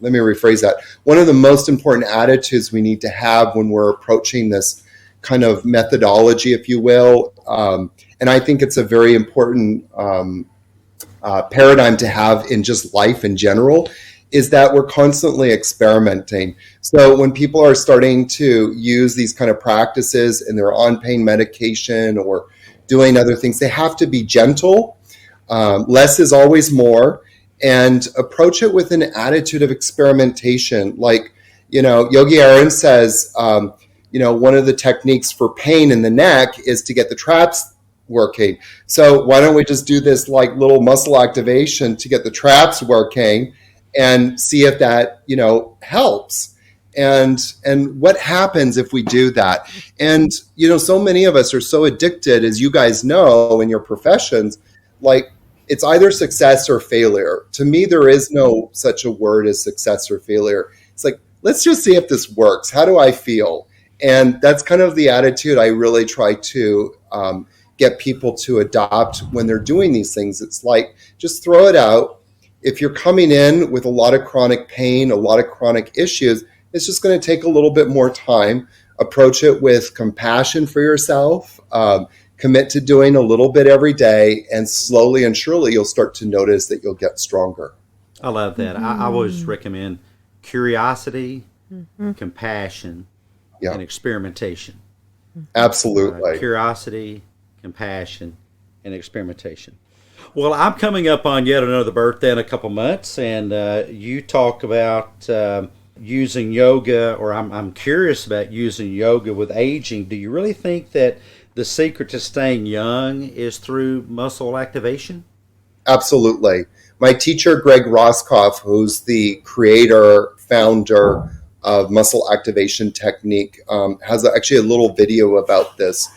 let me rephrase that. One of the most important attitudes we need to have when we're approaching this kind of methodology, if you will, and I think it's a very important paradigm to have in just life in general, is that we're constantly experimenting. So when people are starting to use these kind of practices and they're on pain medication or doing other things, they have to be gentle. Less is always more, and approach it with an attitude of experimentation. Like, you know, Yogi Aaron says, one of the techniques for pain in the neck is to get the traps working. So why don't we just do this like little muscle activation to get the traps working and see if that, helps. And what happens if we do that? And, so many of us are so addicted, as you guys know, in your professions, like it's either success or failure. To me, there is no such a word as success or failure. It's like, let's just see if this works. How do I feel? And that's kind of the attitude I really try to get people to adopt when they're doing these things. It's like, just throw it out. If you're coming in with a lot of chronic pain, a lot of chronic issues, it's just going to take a little bit more time. Approach it with compassion for yourself. Commit to doing a little bit every day, and slowly and surely you'll start to notice that you'll get stronger. I love that. I always recommend curiosity, compassion, and experimentation. Absolutely. Curiosity, compassion, and experimentation. Well, I'm coming up on yet another birthday in a couple months, and you talk about using yoga, or I'm curious about using yoga with aging. Do you really think that the secret to staying young is through muscle activation? Absolutely. My teacher, Greg Roscoff, who's the creator, founder of muscle activation technique, has actually a little video about this.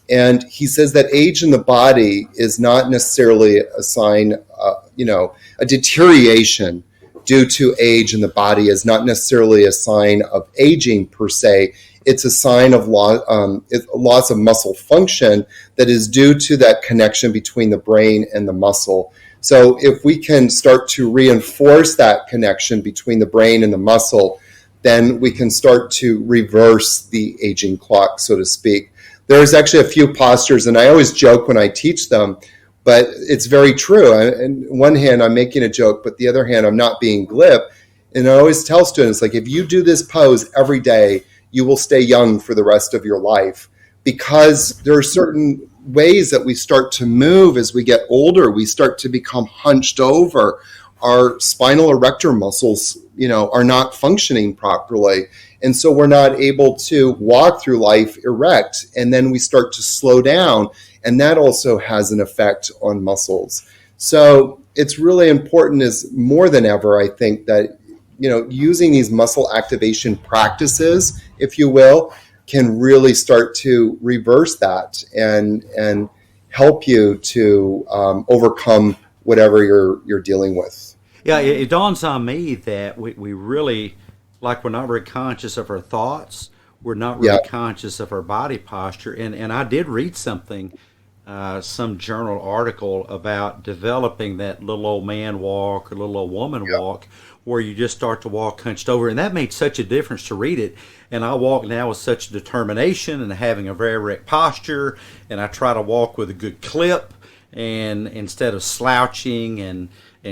And he says that age in the body is not necessarily a sign, a deterioration due to age in the body is not necessarily a sign of aging per se. It's a sign of loss of muscle function that is due to that connection between the brain and the muscle. So if we can start to reinforce that connection between the brain and the muscle, then we can start to reverse the aging clock, so to speak. There's actually a few postures, and I always joke when I teach them, but it's very true. On one hand, I'm making a joke, but the other hand, I'm not being glib. And I always tell students, like, if you do this pose every day, you will stay young for the rest of your life, because there are certain ways that we start to move as we get older. We start to become hunched over. Our spinal erector muscles, are not functioning properly. And so we're not able to walk through life erect. And then we start to slow down. And that also has an effect on muscles. So it's really important, as more than ever, I think, that, using these muscle activation practices, if you will, can really start to reverse that and help you to overcome whatever you're dealing with. Yeah, it dawns on me that we really, like, we're not very conscious of our thoughts. We're not really conscious of our body posture. And I did read something, some journal article about developing that little old man walk or little old woman walk, where you just start to walk hunched over. And that made such a difference to read it. And I walk now with such determination and having a very erect posture. And I try to walk with a good clip, and instead of slouching and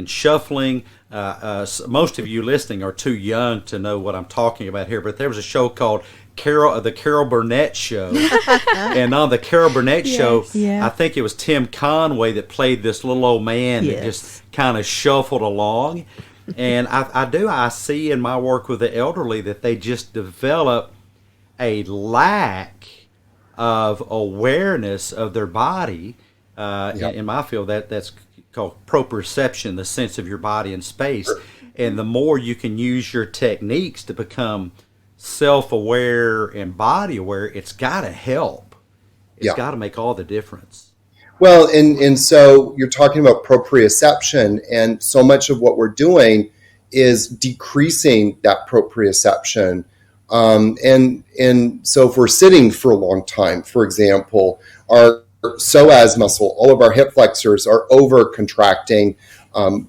shuffling. Most of you listening are too young to know what I'm talking about here, but there was a show called the Carol Burnett Show. And on the Carol Burnett Show, I think it was Tim Conway that played this little old man that just kind of shuffled along. And I see in my work with the elderly that they just develop a lack of awareness of their body. In my field, that's called proprioception, the sense of your body in space. And the more you can use your techniques to become self-aware and body aware, it's got to help. It's got to make all the difference. Well, and so you're talking about proprioception, and so much of what we're doing is decreasing that proprioception. And so if we're sitting for a long time, for example, our psoas muscle, all of our hip flexors are over contracting,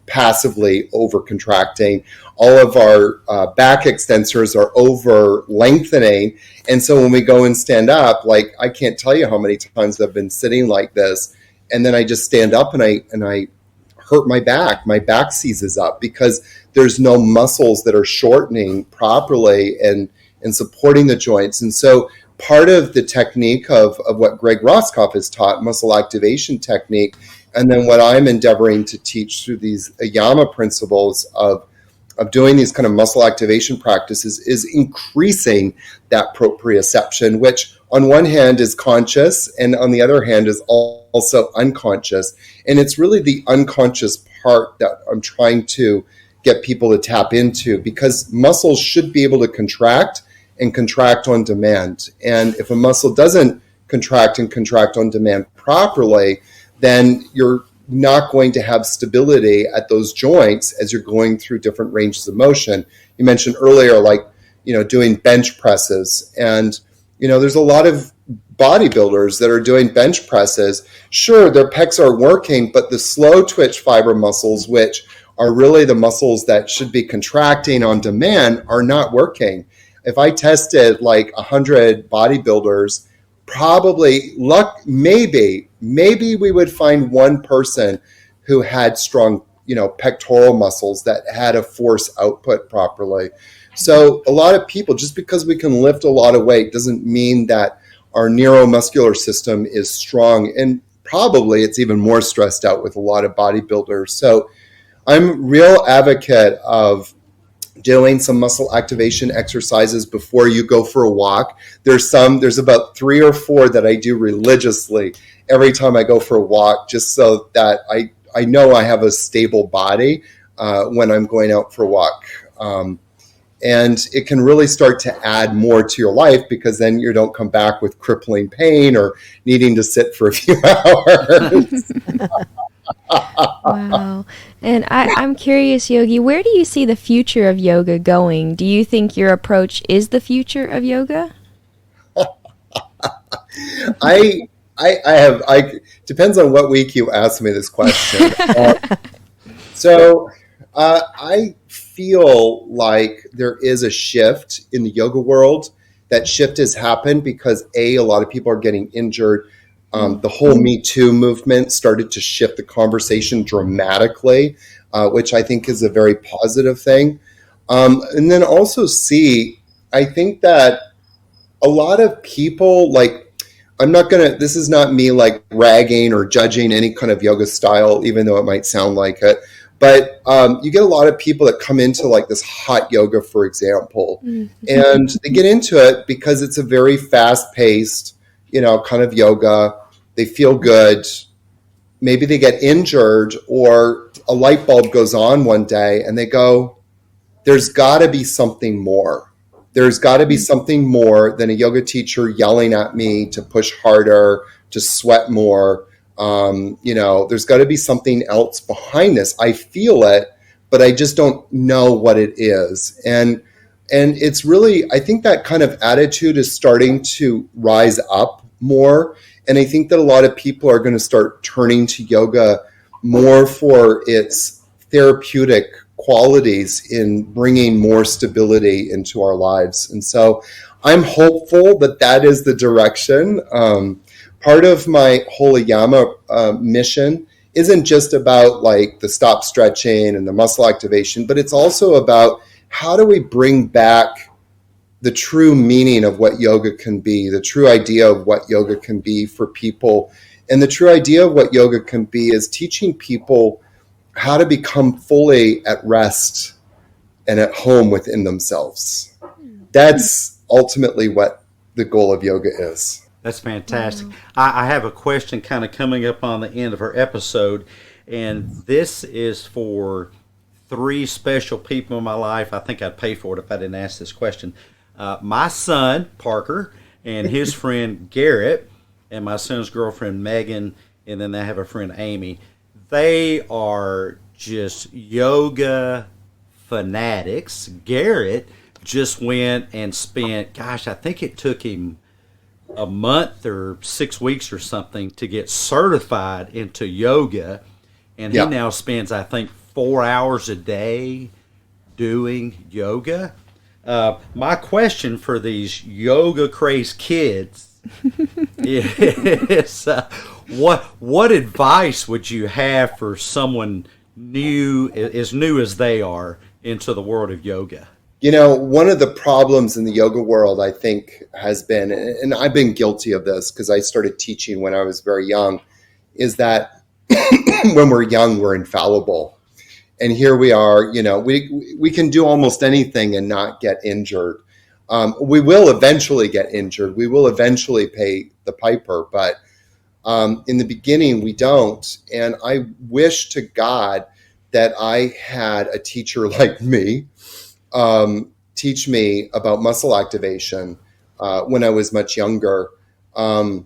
passively over contracting. All of our back extensors are over lengthening. And so when we go and stand up, like, I can't tell you how many times I've been sitting like this, and then I just stand up and I hurt my back. My back seizes up because there's no muscles that are shortening properly and supporting the joints. And so part of the technique of what Greg Roskopf has taught, muscle activation technique, and then what I'm endeavoring to teach through these Yama principles of doing these kind of muscle activation practices, is increasing that proprioception, which on one hand is conscious and on the other hand is also unconscious. And it's really the unconscious part that I'm trying to get people to tap into, because muscles should be able to contract and contract on demand. And if a muscle doesn't contract and contract on demand properly, then you're not going to have stability at those joints as you're going through different ranges of motion. You mentioned earlier, like, doing bench presses. And, there's a lot of bodybuilders that are doing bench presses. Sure, their pecs are working, but the slow twitch fiber muscles, which are really the muscles that should be contracting on demand, are not working. If I tested like 100 bodybuilders, probably maybe we would find one person who had strong, pectoral muscles that had a force output properly. So a lot of people, just because we can lift a lot of weight doesn't mean that our neuromuscular system is strong. And probably it's even more stressed out with a lot of bodybuilders. So I'm a real advocate of doing some muscle activation exercises before you go for a walk. There's about 3 or 4 that I do religiously every time I go for a walk, just so that I know I have a stable body when I'm going out for a walk. And it can really start to add more to your life, because then you don't come back with crippling pain or needing to sit for a few hours. Wow. And I'm curious, Yogi, where do you see the future of yoga going? Do you think your approach is the future of yoga? I depends on what week you ask me this question. So I feel like there is a shift in the yoga world. That shift has happened because a lot of people are getting injured. The whole Me Too movement started to shift the conversation dramatically, which I think is a very positive thing. And then also I think that a lot of people, like, this is not me like ragging or judging any kind of yoga style, even though it might sound like it. But you get a lot of people that come into like this hot yoga, for example, and they get into it because it's a very fast-paced, kind of yoga. They feel good. Maybe they get injured, or a light bulb goes on one day and they go, there's got to be something more. There's got to be something more than a yoga teacher yelling at me to push harder, to sweat more. There's got to be something else behind this. I feel it, but I just don't know what it is. And it's really, I think that kind of attitude is starting to rise up more. And I think that a lot of people are going to start turning to yoga more for its therapeutic qualities in bringing more stability into our lives. And so I'm hopeful that that is the direction. Part of my whole Yama mission isn't just about like the stop stretching and the muscle activation, but it's also about how do we bring back the true meaning of what yoga can be, the true idea of what yoga can be for people. And the true idea of what yoga can be is teaching people how to become fully at rest and at home within themselves. That's ultimately what the goal of yoga is. That's fantastic. I have a question kind of coming up on the end of our episode, and this is for 3 special people in my life. I think I'd pay for it if I didn't ask this question. My son, Parker, and his friend Garrett, and my son's girlfriend Megan, and then they have a friend Amy. They are just yoga fanatics. Garrett just went and spent, I think it took him a month or 6 weeks or something to get certified into yoga. And he now spends, I think, 4 hours a day doing yoga. My question for these yoga crazed kids is, what advice would you have for someone new as they are into the world of yoga? One of the problems in the yoga world, I think, has been, and I've been guilty of this because I started teaching when I was very young, is that when we're young, we're infallible. And here we are, we can do almost anything and not get injured. We will eventually get injured. We will eventually pay the piper, but in the beginning, we don't. And I wish to God that I had a teacher like me teach me about muscle activation when I was much younger, and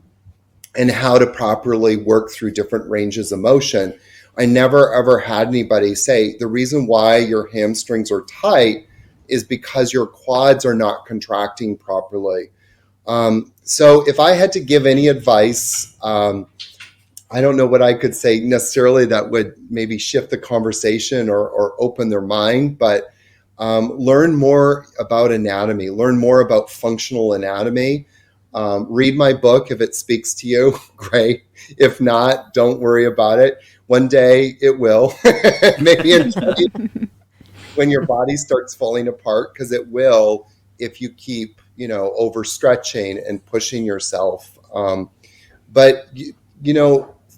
how to properly work through different ranges of motion. I never, ever had anybody say, the reason why your hamstrings are tight is because your quads are not contracting properly. So if I had to give any advice, I don't know what I could say necessarily that would maybe shift the conversation or open their mind, but learn more about anatomy, learn more about functional anatomy. Read my book. If it speaks to you, great. If not, don't worry about it. One day it will. Maybe when your body starts falling apart, because it will if you keep, overstretching and pushing yourself. But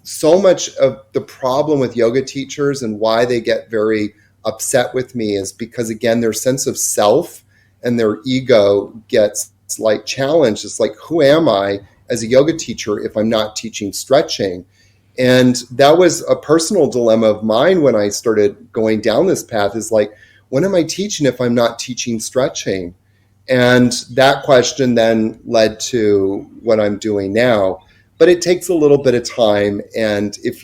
so much of the problem with yoga teachers and why they get very upset with me is because, again, their sense of self and their ego gets like challenged. It's like, who am I as a yoga teacher if I'm not teaching stretching? And that was a personal dilemma of mine when I started going down this path, is like, what am I teaching if I'm not teaching stretching? And that question then led to what I'm doing now. But it takes a little bit of time. And if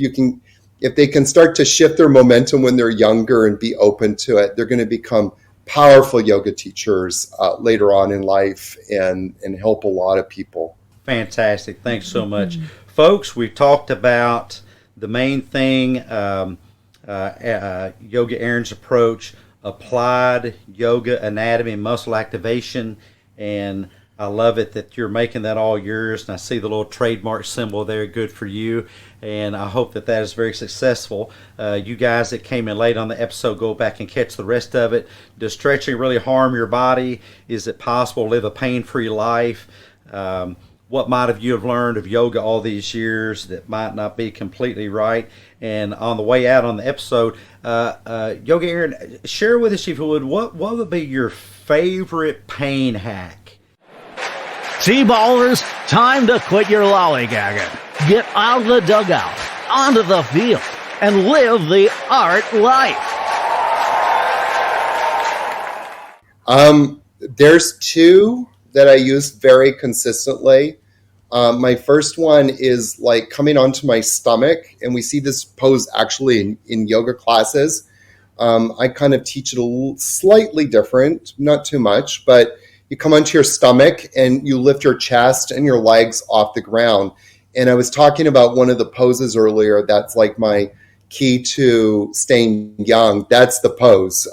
they can start to shift their momentum when they're younger and be open to it, they're going to become powerful yoga teachers later on in life and help a lot of people. Fantastic. Thanks so much. Folks, we've talked about the main thing, Yoga Aaron's approach, applied yoga anatomy and muscle activation, and I love it that you're making that all yours, and I see the little trademark symbol there. Good for you, and I hope that is very successful. You guys that came in late on the episode, go back and catch the rest of it. Does stretching really harm your body? Is it possible to live a pain-free life? What might have you have learned of yoga all these years that might not be completely right? And on the way out on the episode, Yoga Aaron, share with us, if you would, what would be your favorite pain hack? T-ballers, time to quit your lollygagging. Get out of the dugout, onto the field, and live the art life. There's 2 that I use very consistently. My first one is like coming onto my stomach, and we see this pose actually in yoga classes. I kind of teach it slightly different, not too much, but you come onto your stomach and you lift your chest and your legs off the ground. And I was talking about one of the poses earlier that's like my key to staying young. That's the pose,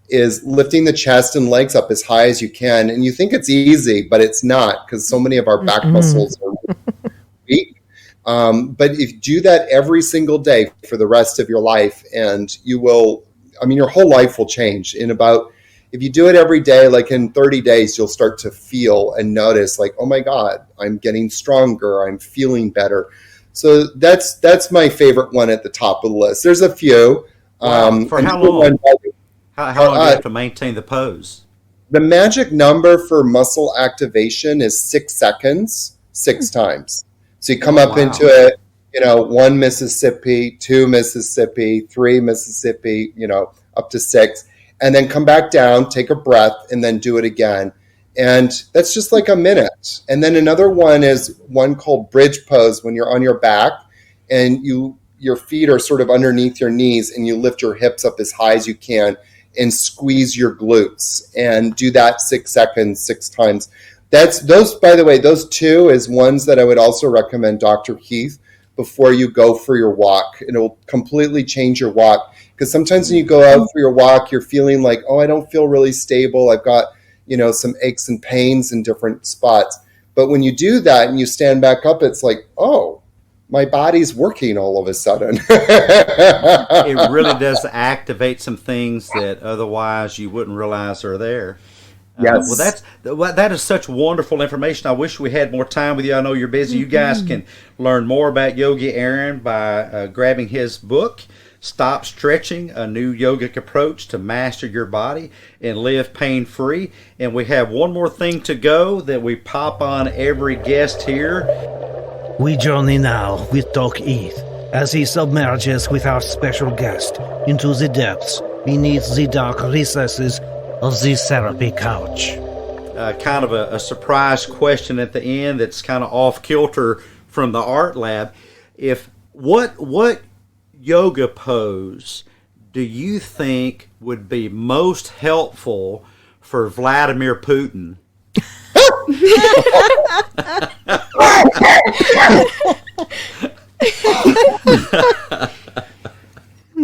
is lifting the chest and legs up as high as you can. And you think it's easy, but it's not, because so many of our back muscles are weak. But if you do that every single day for the rest of your life, and you will, your whole life will change in about, if you do it every day, like in 30 days, you'll start to feel and notice like, oh my God, I'm getting stronger. I'm feeling better. So that's my favorite one at the top of the list. There's a few. Wow. For how long? How long do you have to maintain the pose? The magic number for muscle activation is 6 seconds, 6 times. So you come up into it, 1 Mississippi, 2 Mississippi, 3 Mississippi, up to 6, and then come back down, take a breath, and then do it again. And that's just like a minute. And then another one is one called bridge pose, when you're on your back and your feet are sort of underneath your knees, and you lift your hips up as high as you can and squeeze your glutes, and do that 6 seconds, 6 times. By the way, those 2 is ones that I would also recommend, Dr. Heath, before you go for your walk. It'll completely change your walk, because sometimes when you go out for your walk, you're feeling like, oh, I don't feel really stable. I've got, some aches and pains in different spots. But when you do that and you stand back up, it's like, oh, my body's working all of a sudden. It really does activate some things that otherwise you wouldn't realize are there. Yes. That is such wonderful information. I wish we had more time with you. I know you're busy. You guys can learn more about Yogi Aaron by grabbing his book, Stop Stretching, A New Yogic Approach to Master Your Body and Live Pain-Free. And we have one more thing to go that we pop on every guest here. We journey now with Doc Heath as he submerges with our special guest into the depths beneath the dark recesses of the therapy couch. Kind of a surprise question at the end that's kind of off kilter from the art lab. What yoga pose do you think would be most helpful for Vladimir Putin?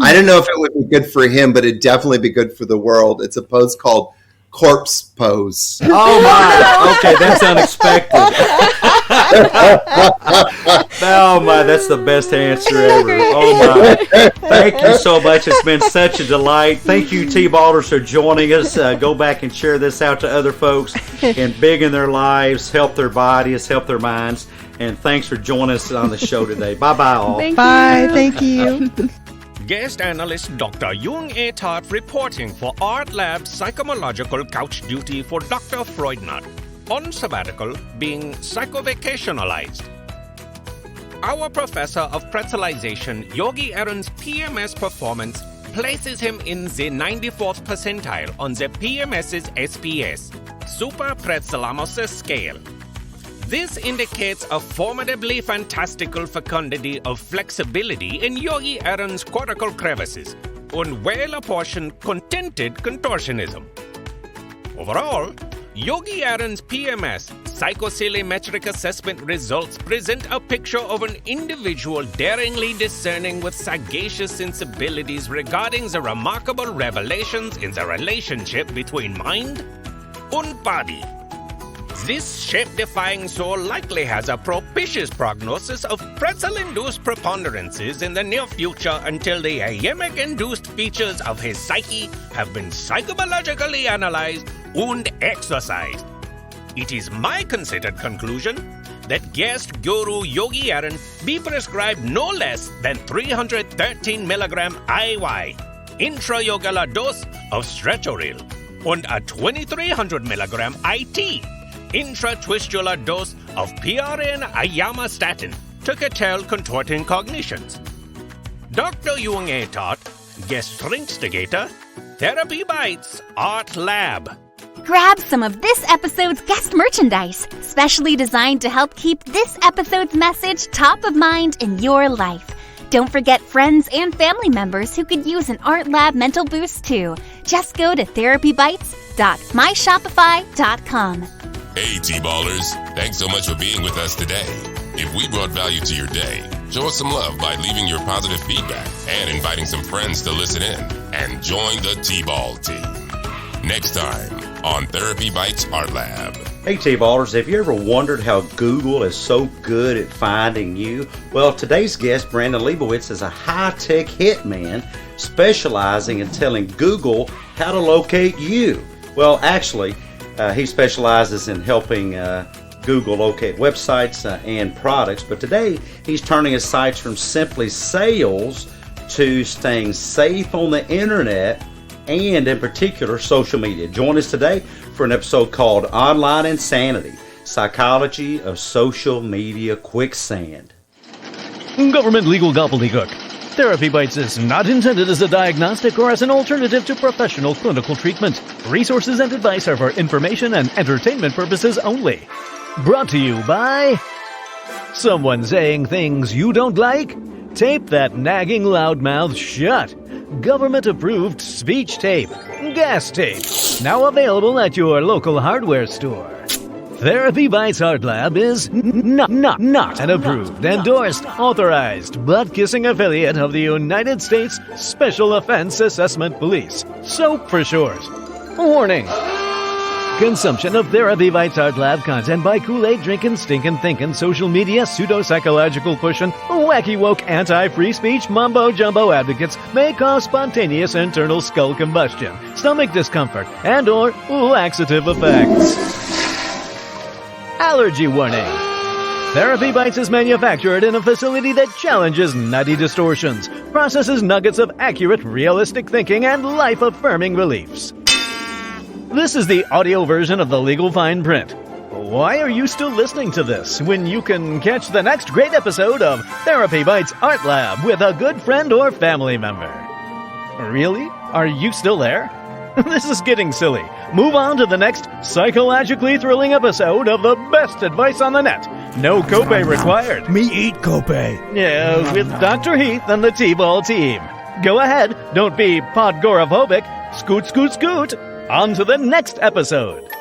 I don't know if it would be good for him, but it'd definitely be good for the world. It's a pose called corpse pose. Oh my! Okay, that's unexpected. Oh my, that's the best answer ever. Oh my! Thank you so much. It's been such a delight. Thank you, T-Ballers, for joining us. Go back and share this out to other folks and big in their lives, help their bodies, help their minds. And thanks for joining us on the show today. Bye-bye, all. Thank you. Guest analyst Dr. Yogi-A.R.T reporting for Art Lab's psychomological couch duty for Dr. Freudnut, on sabbatical being psycho-vacationalized. Our professor of pretzelization, Yogi Aaron's PMS performance places him in the 94th percentile on the PMS's SPS, Super Pretzelamus scale. This indicates a formidably fantastical fecundity of flexibility in Yogi Aaron's cortical crevices and well-apportioned contented contortionism. Overall, Yogi Aaron's PMS psychosillimetric assessment results present a picture of an individual daringly discerning with sagacious sensibilities regarding the remarkable revelations in the relationship between mind and body. This shape-defying soul likely has a propitious prognosis of pretzel-induced preponderances in the near future until the iemic-induced features of his psyche have been psychobiologically analyzed and exercised. It is my considered conclusion that guest guru Yogi Aaron be prescribed no less than 313 milligram IY intrayogular dose of Stretchoril and a 2300 milligram IT intratwistular dose of PRN ayamastatin to curtail contorting cognitions. Dr. Yogi-A.R.T, guest Shrinkstigator, TherapyBites Art Lab. Grab some of this episode's guest merchandise. specially designed to help keep this episode's message top of mind in your life. Don't forget friends and family members who could use an Art Lab mental boost too. Just go to therapybites.myshopify.com. Hey, T-Ballers, thanks so much for being with us today. If we brought value to your day, show us some love by leaving your positive feedback and inviting some friends to listen in and join the TBAL Team. Next time on Therapy Bites Art Lab. Hey T-Ballers, have you ever wondered how Google is so good at finding you? Well, today's guest, Brandon Leibowitz, is a high-tech hitman specializing in telling Google how to locate you. Well, actually, he specializes in helping Google locate websites and products, but today he's turning his sights from simply sales to staying safe on the internet and in particular social media. Join us today for an episode called Online Insanity, Psychology of Social Media QuickSand. Government legal gobbledygook. Therapy Bites is not intended as a diagnostic or as an alternative to professional clinical treatment. Resources and advice are for information and entertainment purposes only. Brought to you by someone saying things you don't like? Tape that nagging loudmouth shut. Government-approved speech tape. Gas tape. Now available at your local hardware store. Therapy Bites Art Lab is not an approved, endorsed, authorized, butt-kissing affiliate of the United States Special Offense Assessment Police. SOAP for short. Warning. Consumption of Therapy Bites Art Lab content by Kool-Aid drinking, stinking, thinking, social media, pseudo-psychological pushing, wacky woke, anti-free speech, mumbo-jumbo advocates may cause spontaneous internal skull combustion, stomach discomfort, and or laxative effects. Allergy warning. Therapy Bites is manufactured in a facility that challenges nutty distortions, processes nuggets of accurate, realistic thinking, and life-affirming beliefs. This is the audio version of the legal fine print. Why are you still listening to this when you can catch the next great episode of Therapy Bites Art Lab with a good friend or family member? Really? Are you still there? This is getting silly. Move on to the next psychologically thrilling episode of the best advice on the net. No copay required. Me eat copay. Yeah, with Dr. Heath and the TBAL Team. Go ahead, don't be podgoraphobic. Scoot, scoot, scoot. On to the next episode.